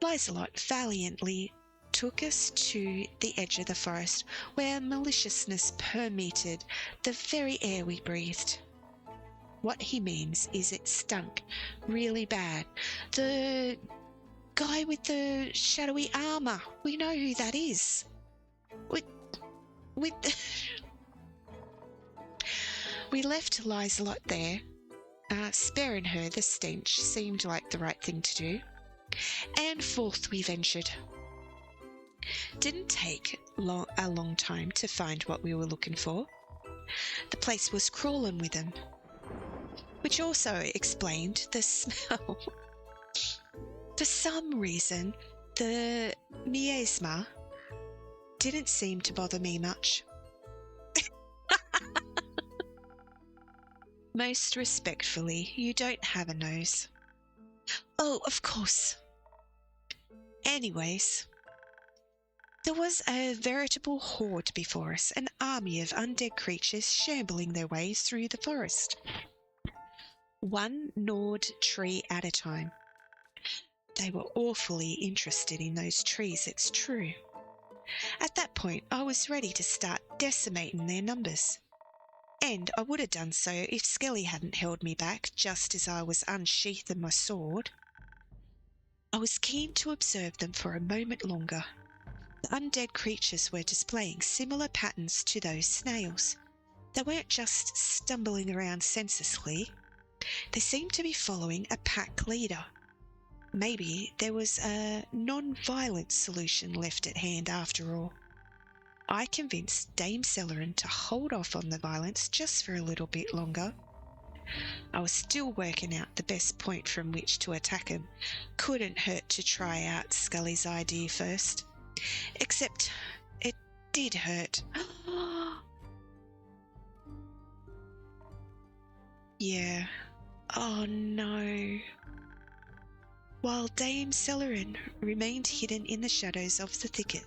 Lysalot valiantly took us to the edge of the forest, where maliciousness permeated the very air we breathed. What he means is it stunk really bad. The guy with the shadowy armour, we know who that is. We left Lysalot there. Sparing her the stench seemed like the right thing to do. And forth we ventured. Didn't take a long time to find what we were looking for. The place was crawling with them, which also explained the smell. For some reason, the miasma didn't seem to bother me much. Most respectfully, you don't have a nose. Oh, of course. Anyways, there was a veritable horde before us, an army of undead creatures shambling their way through the forest. One gnawed tree at a time. They were awfully interested in those trees, it's true. At that point, I was ready to start decimating their numbers. And I would have done so if Skelly hadn't held me back just as I was unsheathing my sword. I was keen to observe them for a moment longer. The undead creatures were displaying similar patterns to those snails. They weren't just stumbling around senselessly. They seemed to be following a pack leader. Maybe there was a non-violent solution left at hand after all. I convinced Dame Celerin to hold off on the violence just for a little bit longer. I was still working out the best point from which to attack him. Couldn't hurt to try out Scully's idea first. Except it did hurt. Yeah. Oh no. While Dame Celerin remained hidden in the shadows of the thicket,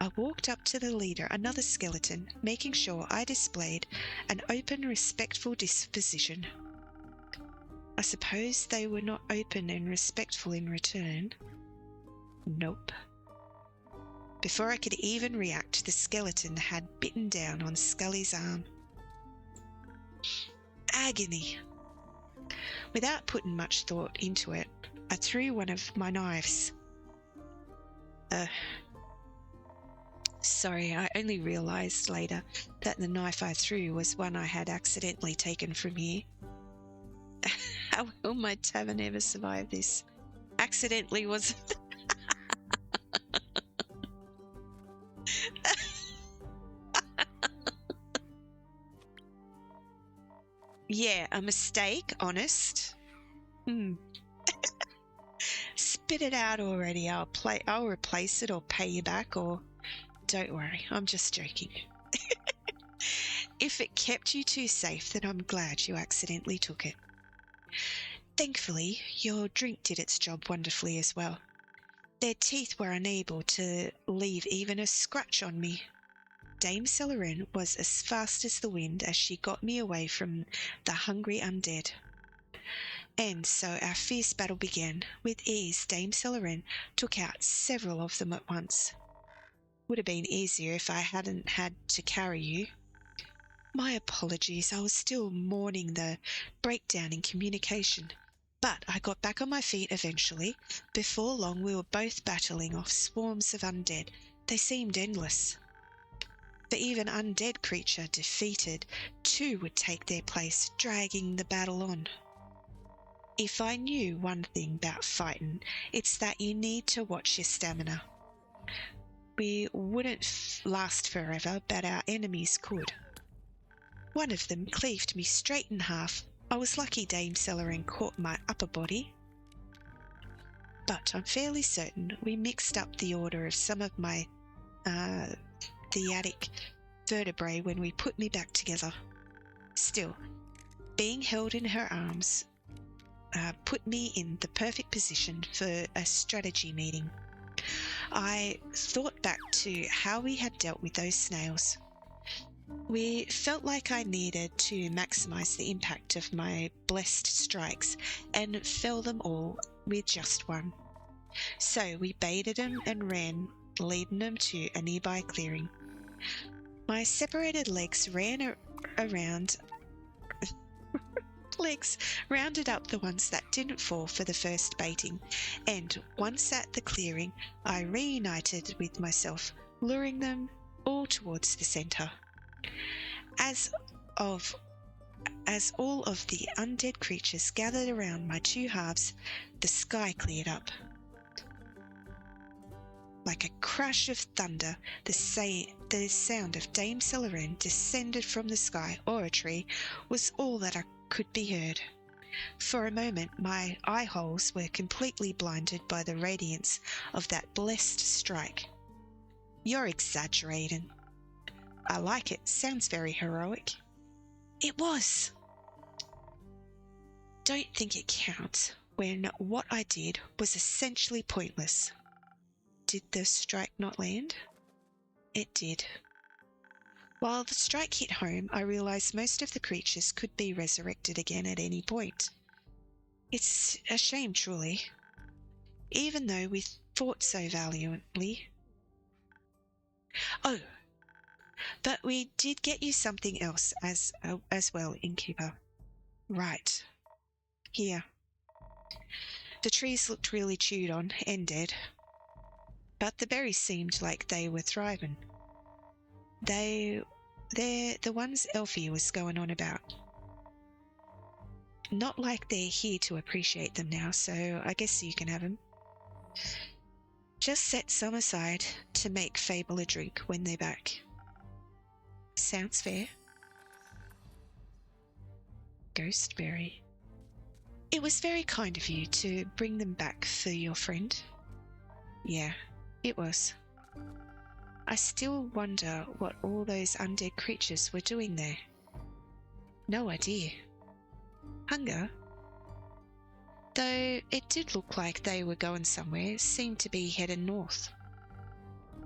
I walked up to the leader, another skeleton, making sure I displayed an open, respectful disposition. I suppose they were not open and respectful in return. Nope. Before I could even react, the skeleton had bitten down on Scully's arm. Agony. Without putting much thought into it, I threw one of my knives. Sorry, I only realised later that the knife I threw was one I had accidentally taken from here. How will my tavern ever survive this? Accidentally was... Yeah, a mistake, honest. Spit it out already. I'll replace it or pay you back, or don't worry, I'm just joking. If it kept you too safe, then I'm glad you accidentally took it. Thankfully, your drink did its job wonderfully as well. Their teeth were unable to leave even a scratch on me. Dame Celerin was as fast as the wind as she got me away from the hungry undead. And so our fierce battle began. With ease, Dame Celerin took out several of them at once. Would have been easier if I hadn't had to carry you. My apologies, I was still mourning the breakdown in communication. But I got back on my feet eventually. Before long, we were both battling off swarms of undead. They seemed endless. The even undead creature defeated, two would take their place, dragging the battle on. If I knew one thing about fighting, it's that you need to watch your stamina. We wouldn't last forever, but our enemies could. One of them cleaved me straight in half. I was lucky Dame Celerin caught my upper body. But I'm fairly certain we mixed up the order of some of my theatic vertebrae when we put me back together. Still, being held in her arms put me in the perfect position for a strategy meeting. I thought back to how we had dealt with those snails. We felt like I needed to maximize the impact of my blessed strikes and fell them all with just one. So we baited them and ran, leading them to a nearby clearing. My separated legs ran around... legs rounded up the ones that didn't fall for the first baiting, and once at the clearing, I reunited with myself, luring them all towards the centre. As all of the undead creatures gathered around my two halves, the sky cleared up. Like a crash of thunder, the sound of Dame Celerin descended from the sky or a tree was all that could be heard. For a moment, my eye holes were completely blinded by the radiance of that blessed strike. You're exaggerating. I like it. Sounds very heroic. It was. Don't think it counts when what I did was essentially pointless. Did the strike not land? It did. While the strike hit home, I realized most of the creatures could be resurrected again at any point. It's a shame, truly. Even though we fought so valiantly. Oh, but we did get you something else as well, Innkeeper. Right. Here. The trees looked really chewed on and dead, but the berries seemed like they were thriving. They're the ones Elfie was going on about. Not like they're here to appreciate them now, so I guess you can have them. Just set some aside to make Fable a drink when they're back. Sounds fair. Ghostberry. It was very kind of you to bring them back for your friend. Yeah, it was. I still wonder what all those undead creatures were doing there. No idea. Hunger? Though it did look like they were going somewhere, seemed to be heading north.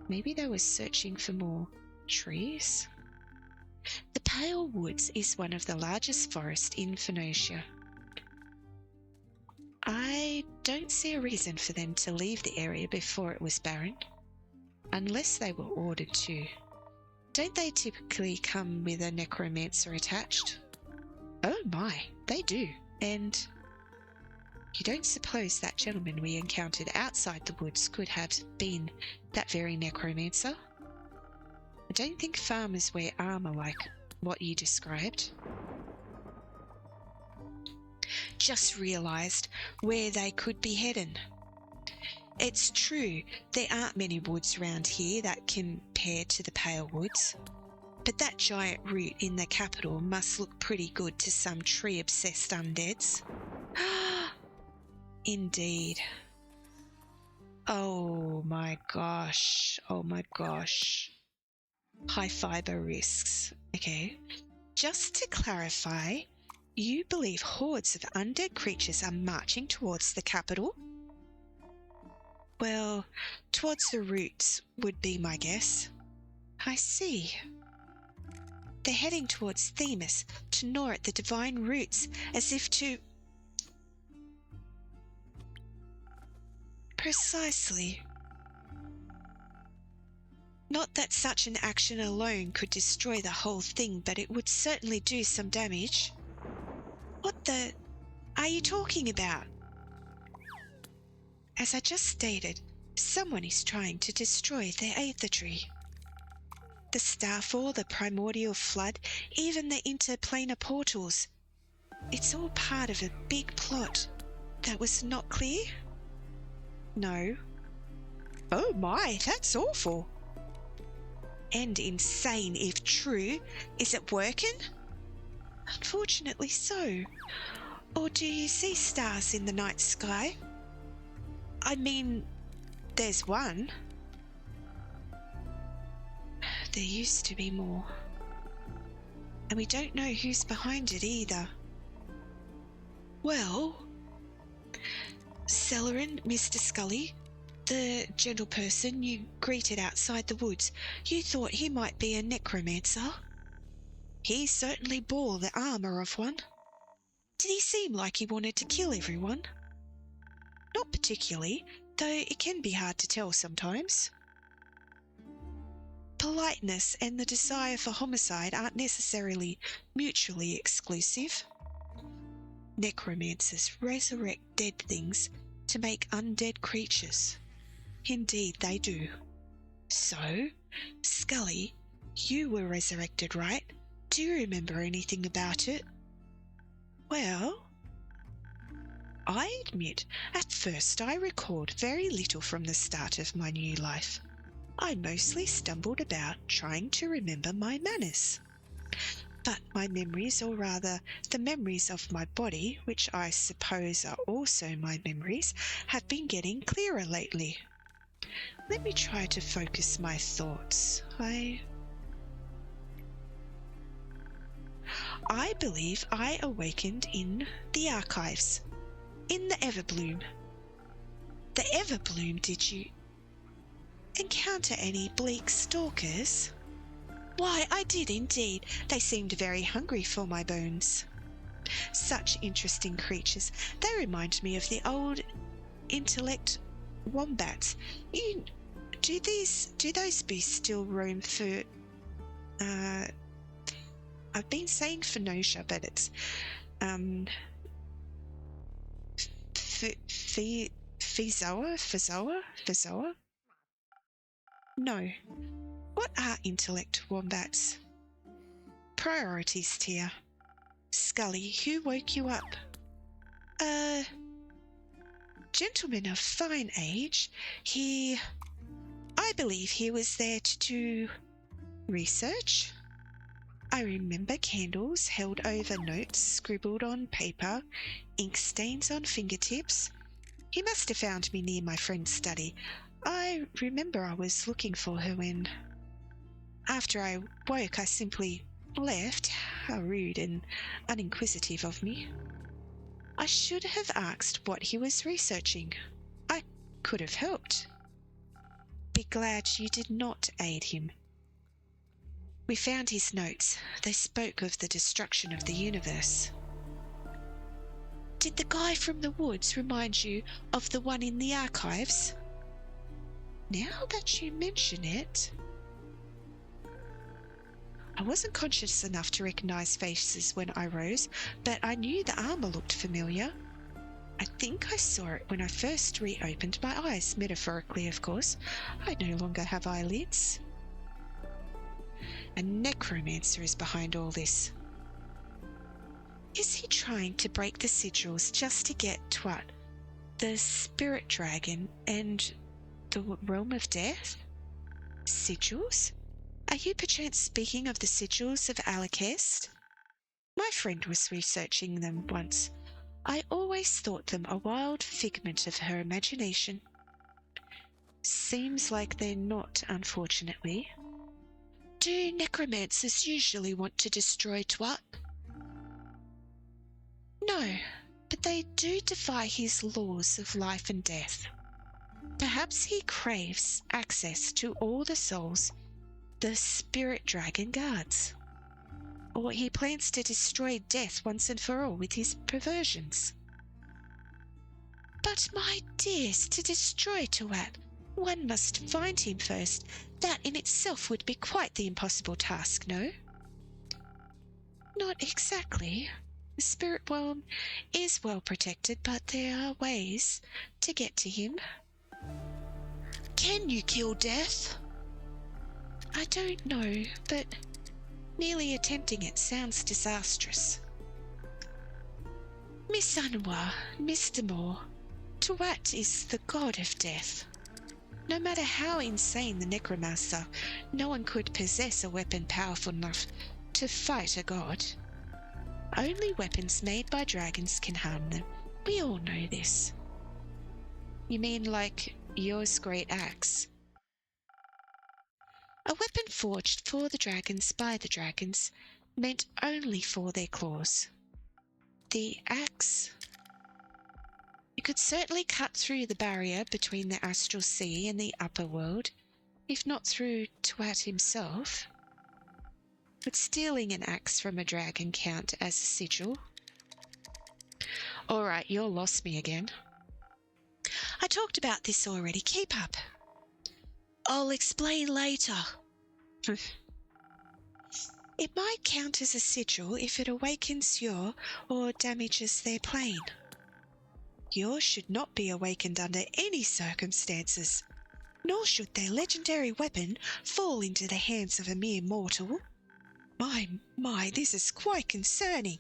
Maybe they were searching for more trees? The Pale Woods is one of the largest forests in Phoenicia. I don't see a reason for them to leave the area before it was barren. Unless they were ordered to. Don't they typically come with a necromancer attached? Oh my, they do. And you don't suppose that gentleman we encountered outside the woods could have been that very necromancer? don't think farmers wear armour like what you described. Just realised where they could be heading. It's true, there aren't many woods around here that compare to the Pale Woods, but that giant root in the capital must look pretty good to some tree-obsessed undeads. Indeed. Oh my gosh. High fiber risks. Okay. Just to clarify, you believe hordes of undead creatures are marching towards the capital? Well, towards the roots would be my guess. I see. They're heading towards Themis to gnaw at the divine roots as if to... Precisely. Not that such an action alone could destroy the whole thing, but it would certainly do some damage. What the... are you talking about? As I just stated, someone is trying to destroy their Aether Tree. The Starfall, the Primordial Flood, even the interplanar portals. It's all part of a big plot. That was not clear? No. Oh my, that's awful. And insane if true. Is it working? Unfortunately so. Or do you see stars in the night sky? I mean, there's one. There used to be more. And we don't know who's behind it either. Well, Celerin, Mr. Scully, the gentle person you greeted outside the woods, you thought he might be a necromancer? He certainly bore the armour of one. Did he seem like he wanted to kill everyone? Not particularly, though it can be hard to tell sometimes. Politeness and the desire for homicide aren't necessarily mutually exclusive. Necromancers resurrect dead things to make undead creatures. Indeed they do. So, Scully, you were resurrected, right? Do you remember anything about it? Well, I admit, at first I recalled very little from the start of my new life. I mostly stumbled about trying to remember my manners. But my memories, or rather the memories of my body, which I suppose are also my memories, have been getting clearer lately. Let me try to focus my thoughts. I believe I awakened in the archives, in the Everbloom. The Everbloom, did you encounter any bleak stalkers? Why, I did indeed. They seemed very hungry for my bones. Such interesting creatures. They remind me of the old intellect wombats. Do those beasts still roam for... I've been saying Phoenicia, but it's... Fizoa? No. What are intellect wombats? Priorities tier. Scully, who woke you up? A gentleman of fine age. I believe he was there to do research. I remember candles held over notes scribbled on paper, ink stains on fingertips. He must have found me near my friend's study. I remember I was looking for her when... After I woke, I simply left. How rude and uninquisitive of me. I should have asked what he was researching. I could have helped. Be glad you did not aid him. We found his notes. They spoke of the destruction of the universe. Did the guy from the woods remind you of the one in the archives? Now that you mention it... I wasn't conscious enough to recognise faces when I rose, but I knew the armour looked familiar. I think I saw it when I first reopened my eyes, metaphorically of course. I no longer have eyelids. a necromancer is behind all this. Is he trying to break the sigils just to get Twat, the spirit dragon, and the realm of death? Sigils? Are you perchance speaking of the sigils of Alakest? My friend was researching them once. I always thought them a wild figment of her imagination. Seems like they're not, unfortunately. Do necromancers usually want to destroy Twat? No, but they do defy his laws of life and death. Perhaps he craves access to all the souls the spirit dragon guards. Or he plans to destroy death once and for all with his perversions. But my dears, to destroy Twat, one must find him first. That in itself would be quite the impossible task, no? Not exactly. The spirit realm is well protected, but there are ways to get to him. Can you kill death? I don't know, but merely attempting it sounds disastrous. Miss Anwar, Mr. Moore, Twat is the god of death. No matter how insane the necromancer, no one could possess a weapon powerful enough to fight a god. Only weapons made by dragons can harm them. We all know this. You mean like yours great axe? A weapon forged for the dragons by the dragons, meant only for their claws. The axe? It could certainly cut through the barrier between the astral sea and the upper world, if not through Twat himself. Would stealing an axe from a dragon count as a sigil? Alright, you're lost me again. I talked about this already, keep up. I'll explain later. It might count as a sigil if it awakens your or damages their plane. Yours should not be awakened under any circumstances, nor should their legendary weapon fall into the hands of a mere mortal. My, this is quite concerning.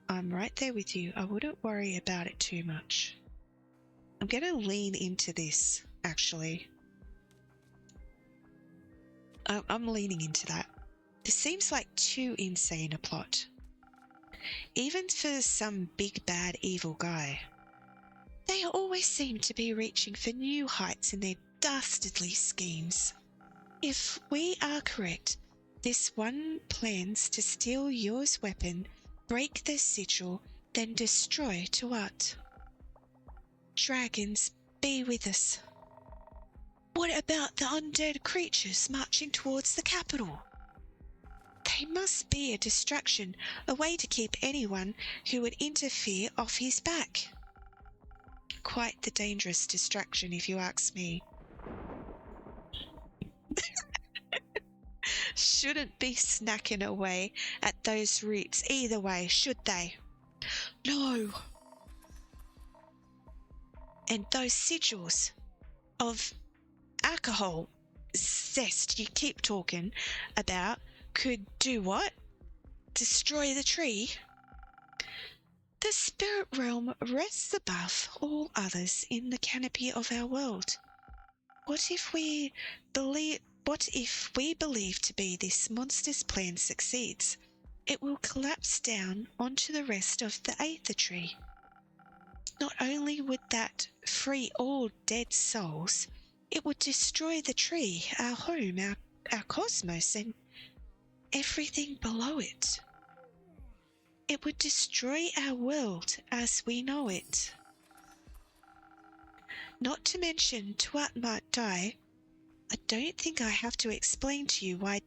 I'm right there with you. I wouldn't worry about it too much. I'm going to lean into this, actually. I'm leaning into that. This seems like too insane a plot. Even for some big bad evil guy. They always seem to be reaching for new heights in their dastardly schemes. If we are correct, this one plans to steal yours weapon, break the sigil, then destroy Twat. Dragons, be with us. What about the undead creatures marching towards the capital? They must be a distraction, a way to keep anyone who would interfere off his back. Quite the dangerous distraction, if you ask me. Shouldn't be snacking away at those roots either way, should they? No. And those sigils of alcohol zest you keep talking about could do what? Destroy the tree? The spirit realm rests above all others in the canopy of our world. What if we believe to be this monster's plan succeeds? It will collapse down onto the rest of the Aether tree. Not only would that free all dead souls, it would destroy the tree, our home, our cosmos, and everything below it. It would destroy our world as we know it. Not to mention Twat might die. I don't think I have to explain to you why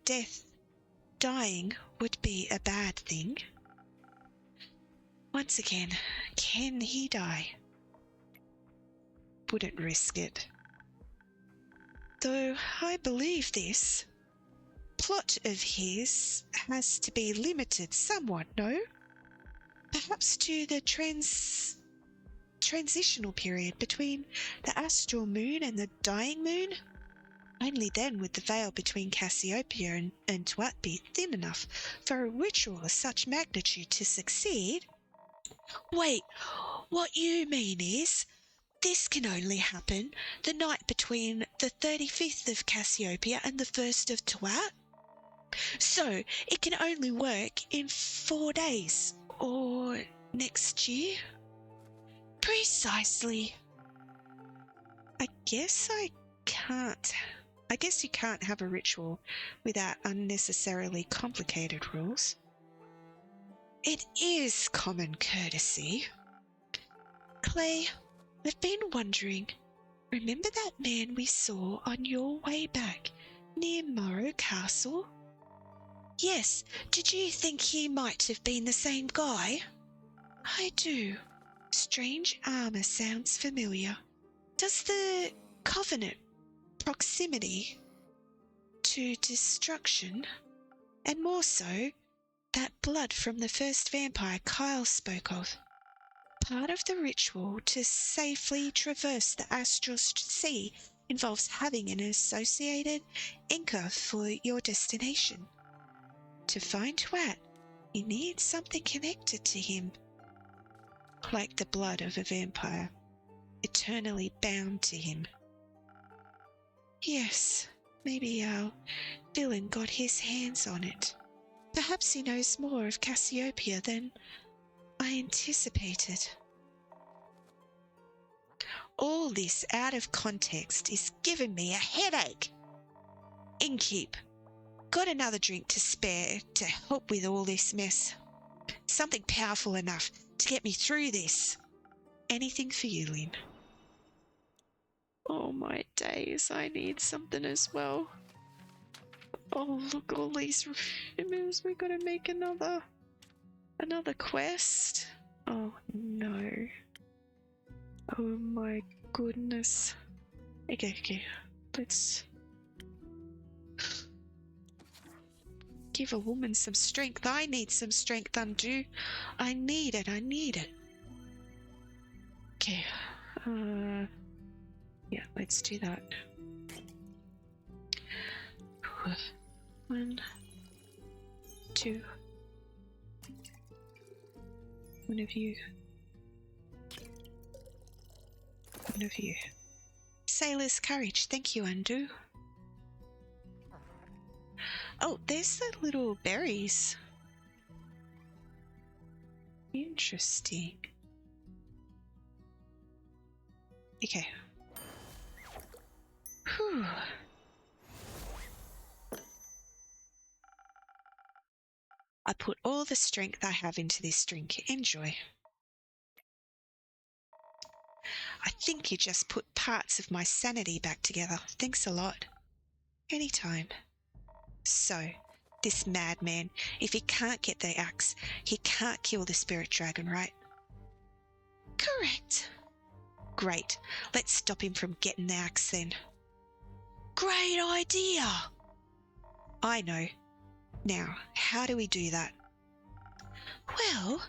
dying would be a bad thing. Once again, can he die? Wouldn't risk it. Though I believe this plot of his has to be limited somewhat, no? Perhaps to the transitional period between the astral moon and the dying moon? Only then would the veil between Cassiopeia and Tuat be thin enough for a ritual of such magnitude to succeed. Wait, what you mean is, this can only happen the night between the 35th of Cassiopeia and the 1st of Tuat? So it can only work in 4 days, or next year? Precisely. I guess you can't have a ritual without unnecessarily complicated rules. It is common courtesy. Clay, I've been wondering, remember that man we saw on your way back near Morrow Castle? Yes, did you think he might have been the same guy? I do. Strange armor sounds familiar. Does the Covenant proximity to destruction, and more so, that blood from the first vampire Kyle spoke of, part of the ritual to safely traverse the astral sea involves having an associated anchor for your destination. To find Tuat, you need something connected to him, like the blood of a vampire, eternally bound to him. Yes, maybe our villain got his hands on it. Perhaps he knows more of Cassiopeia than I anticipated. All this out of context is giving me a headache. Innkeep, got another drink to spare to help with all this mess? Something powerful enough to get me through this. Anything for you, Lynn. Oh my days, I need something as well. Oh, look, all these rumors. We gotta make another quest. Oh no. Oh my goodness. Okay. Let's give a woman some strength. I need some strength, Undo. I need it. Okay. Yeah, let's do that. 1, 2. One of you. Sailor's courage. Thank you, Undo. Oh, there's the little berries. Interesting. Okay. Whew. I put all the strength I have into this drink. Enjoy. I think you just put parts of my sanity back together. Thanks a lot. Anytime. So, this madman, if he can't get the axe, he can't kill the spirit dragon, right? Correct. Great. Let's stop him from getting the axe then. Great idea! I know. Now, how do we do that? Well,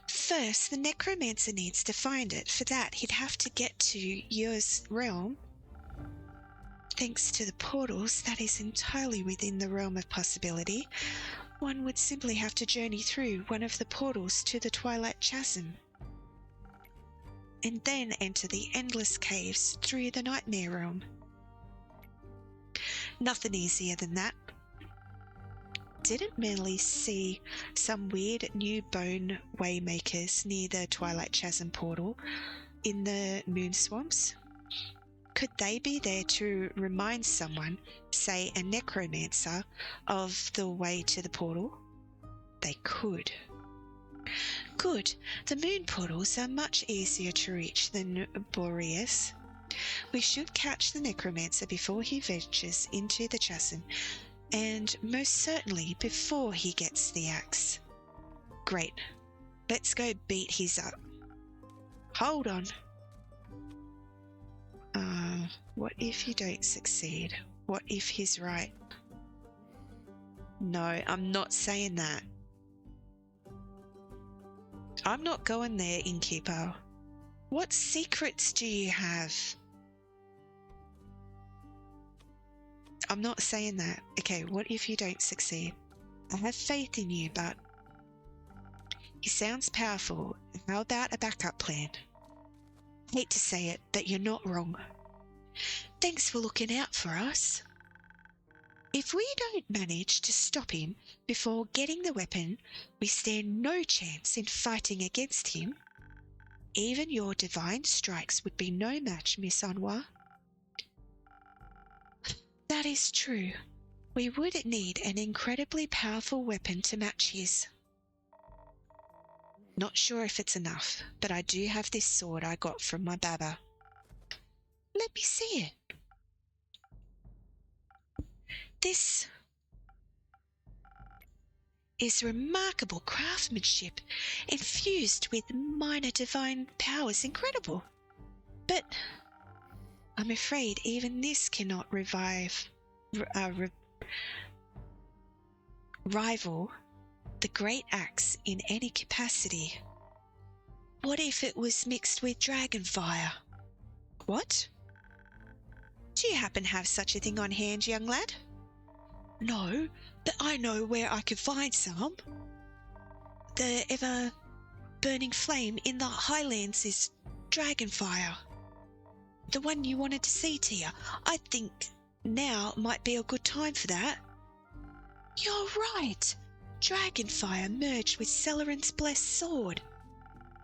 first the necromancer needs to find it. For that, he'd have to get to yours realm. Thanks to the portals, that is entirely within the realm of possibility. One would simply have to journey through one of the portals to the Twilight Chasm, and then enter the endless caves through the Nightmare Realm. Nothing easier than that. Didn't Manly see some weird new bone waymakers near the Twilight Chasm portal in the moon swamps? Could they be there to remind someone, say a necromancer, of the way to the portal? They could. Good. The moon portals are much easier to reach than Boreas. We should catch the necromancer before he ventures into the chasm, and most certainly before he gets the axe. Great. Let's go beat his up. Hold on. What if you don't succeed? What if he's right? No, I'm not saying that. I'm not going there, Innkeeper. What secrets do you have? I'm not saying that. Okay, what if you don't succeed? I have faith in you, but he sounds powerful. How about a backup plan? Hate to say it, but you're not wrong. Thanks for looking out for us. If we don't manage to stop him before getting the weapon, we stand no chance in fighting against him. Even your divine strikes would be no match, Miss Anwar. That is true. We would need an incredibly powerful weapon to match his. Not sure if it's enough, but I do have this sword I got from my baba. Let me see it. This is remarkable craftsmanship, infused with minor divine powers. Incredible. But I'm afraid even this cannot rival the great axe in any capacity. What if it was mixed with dragon fire? What? Do you happen to have such a thing on hand, young lad? No, but I know where I could find some. The ever-burning flame in the Highlands is dragon fire. The one you wanted to see, Tia. I think now might be a good time for that. You're right. Dragonfire merged with Celerin's blessed sword.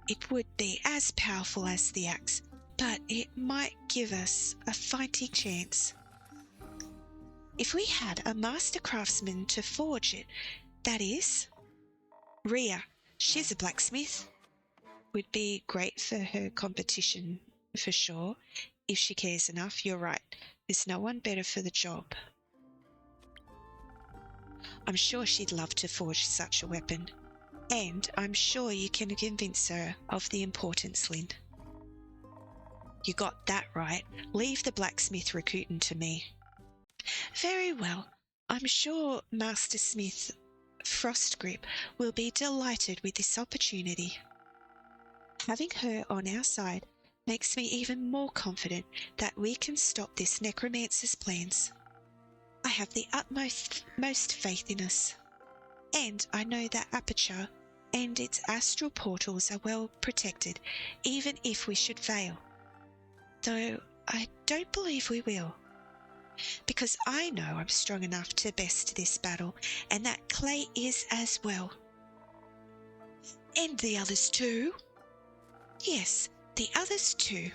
It would be as powerful as the axe, but it might give us a fighting chance. If we had a master craftsman to forge it, that is, Rhea, she's a blacksmith, would be great for her competition, for sure. If she cares enough, you're right. There's no one better for the job. I'm sure she'd love to forge such a weapon. And I'm sure you can convince her of the importance, Lynn. You got that right. Leave the blacksmith recruiting to me. Very well. I'm sure Master Smith Frostgrip will be delighted with this opportunity. Having her on our side makes me even more confident that we can stop this necromancer's plans. I have the utmost faith in us, and I know that Aperture and its astral portals are well protected, even if we should fail. Though I don't believe we will, because I know I'm strong enough to best this battle, and that Clay is as well. And the others too? Yes, the others too.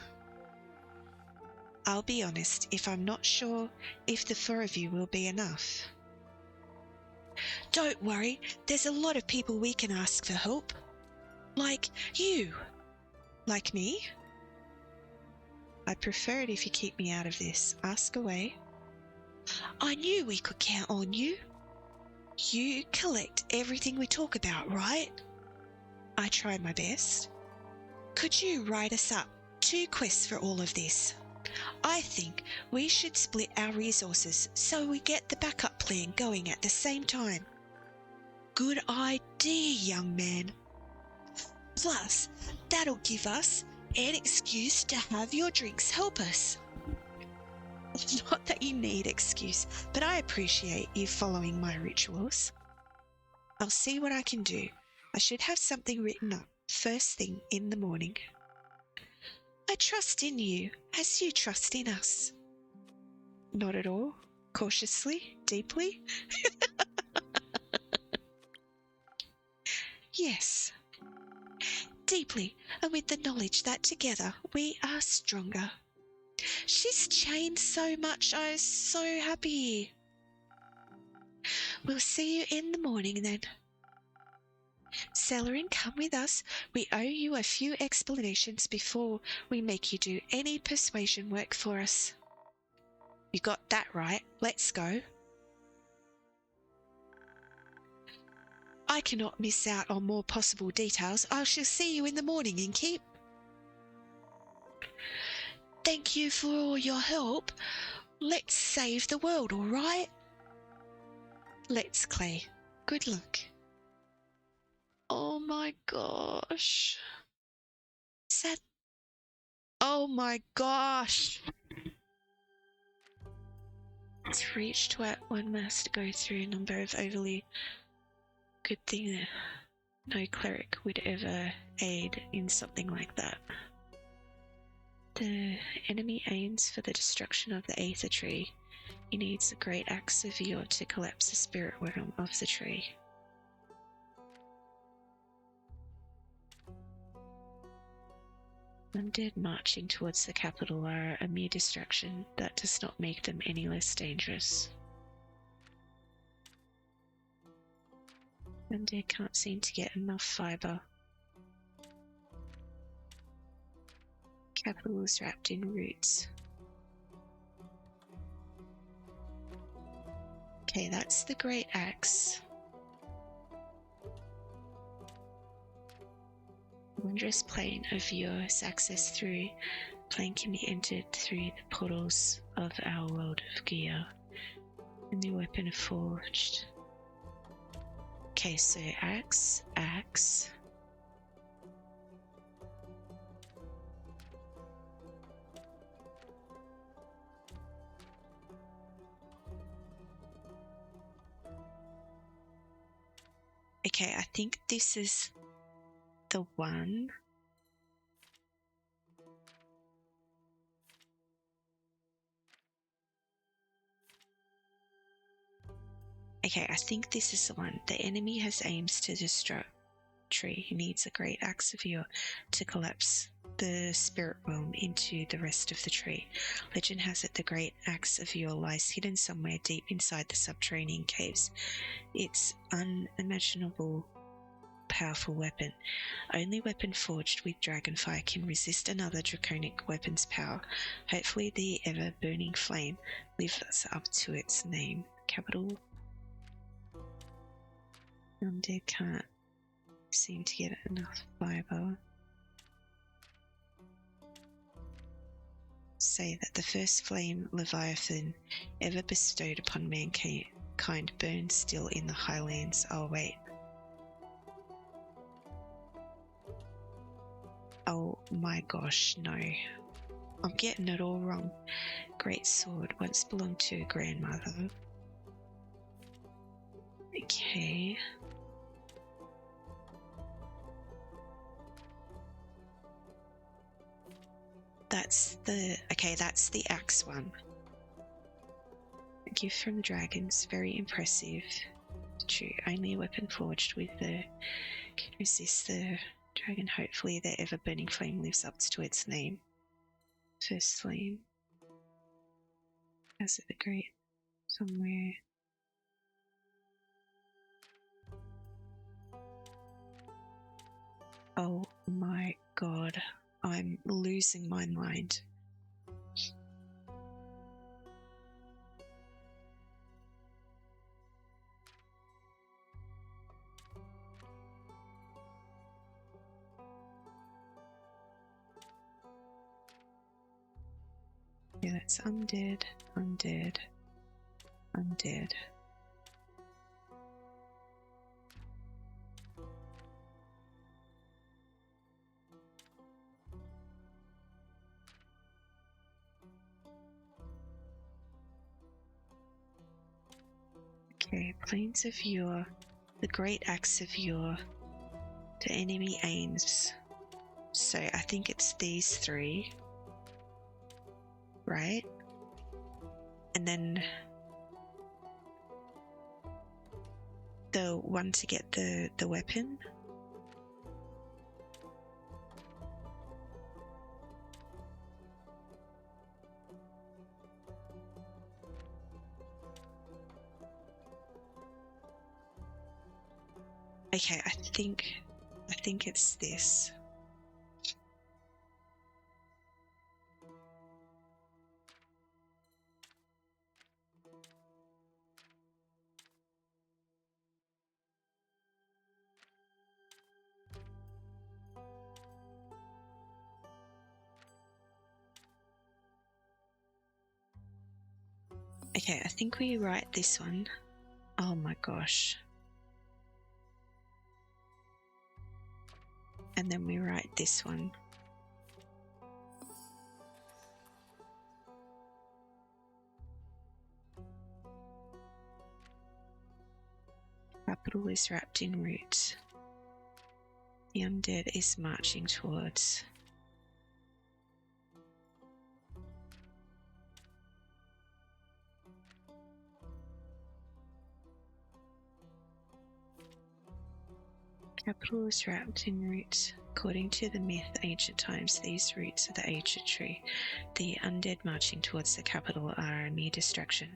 I'll be honest, if I'm not sure if the four of you will be enough. Don't worry, there's a lot of people we can ask for help. Like you. Like me? I'd prefer it if you keep me out of this. Ask away. I knew we could count on you. You collect everything we talk about, right? I try my best. Could you write us up 2 quests for all of this? I think we should split our resources so we get the backup plan going at the same time. Good idea, young man. Plus, that'll give us an excuse to have your drinks help us. Not that you need excuse, but I appreciate you following my rituals. I'll see what I can do. I should have something written up first thing in the morning. I trust in you as you trust in us. Not at all. Cautiously, deeply. Yes. Deeply, and with the knowledge that together we are stronger. She's changed so much. I'm so happy. We'll see you in the morning then. Celerin, come with us. We owe you a few explanations before we make you do any persuasion work for us. You got that right. Let's go. I cannot miss out on more possible details. I shall see you in the morning, Innkeep. Thank you for all your help. Let's save the world, all right? Let's, Clay. Good luck. Oh my gosh. Sad. Oh my gosh. It's reached what one must go through a number of overly good things. No cleric would ever aid in something like that. The enemy aims for the destruction of the Aether Tree. He needs a great axe of yore to collapse the spirit realm of the tree. Undead marching towards the capital are a mere distraction. That does not make them any less dangerous. Undead can't seem to get enough fibre. Capital is wrapped in roots. Okay, that's the great axe. Wondrous plane of yours access through. Plane can be entered through the portals of our world of gear. And the weapon forged. Okay, so axe. Okay, I think this is the one. Okay, I think this is the one. The enemy has aims to destroy tree. He needs a great axe of yore to collapse the spirit realm into the rest of the tree. Legend has it the great axe of yore lies hidden somewhere deep inside the subterranean caves. Its unimaginable powerful weapon. Only weapon forged with dragonfire can resist another draconic weapon's power. Hopefully the ever-burning flame lives up to its name. Capital. Undead can't seem to get enough fibre. Say that the first flame Leviathan ever bestowed upon mankind burns still in the highlands. Oh wait. Oh my gosh, no. I'm getting it all wrong. Great sword once belonged to a grandmother. Okay. That's the axe one. A gift from the dragons, very impressive. True, only a weapon forged with the can resist the dragon. Hopefully the ever-burning flame lives up to its name. First flame. Has it the great somewhere? Oh my god, I'm losing my mind. Yeah, that's undead. Okay, plains of yore, the great axe of yore, the enemy aims. So I think it's these three, right? And then the one to get the weapon. Okay, I think it's this. Okay, I think we write this one. Oh my gosh. And then we write this one. capital is wrapped in root. The undead is marching towards. Capital is wrapped in roots. According to the myth, ancient times, these roots are the ancient tree. The undead marching towards the capital are a mere distraction.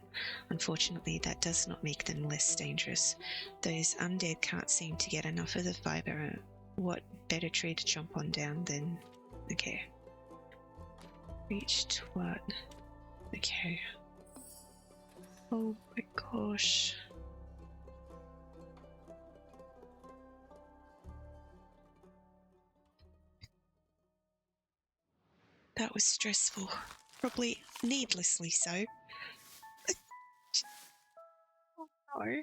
Unfortunately, that does not make them less dangerous. Those undead can't seem to get enough of the fiber. What better tree to jump on down than... Okay. Reached what? Okay. Oh my gosh. That was stressful. Probably needlessly so. Oh no.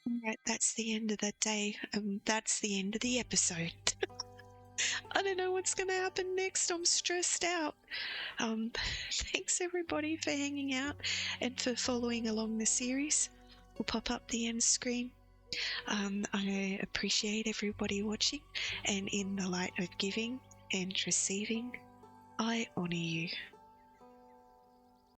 Alright, that's the end of that day. That's the end of the episode. I don't know what's going to happen next. I'm stressed out. Thanks everybody for hanging out and for following along the series. We'll pop up the end screen. I appreciate everybody watching, and in the light of giving and receiving, I honour you.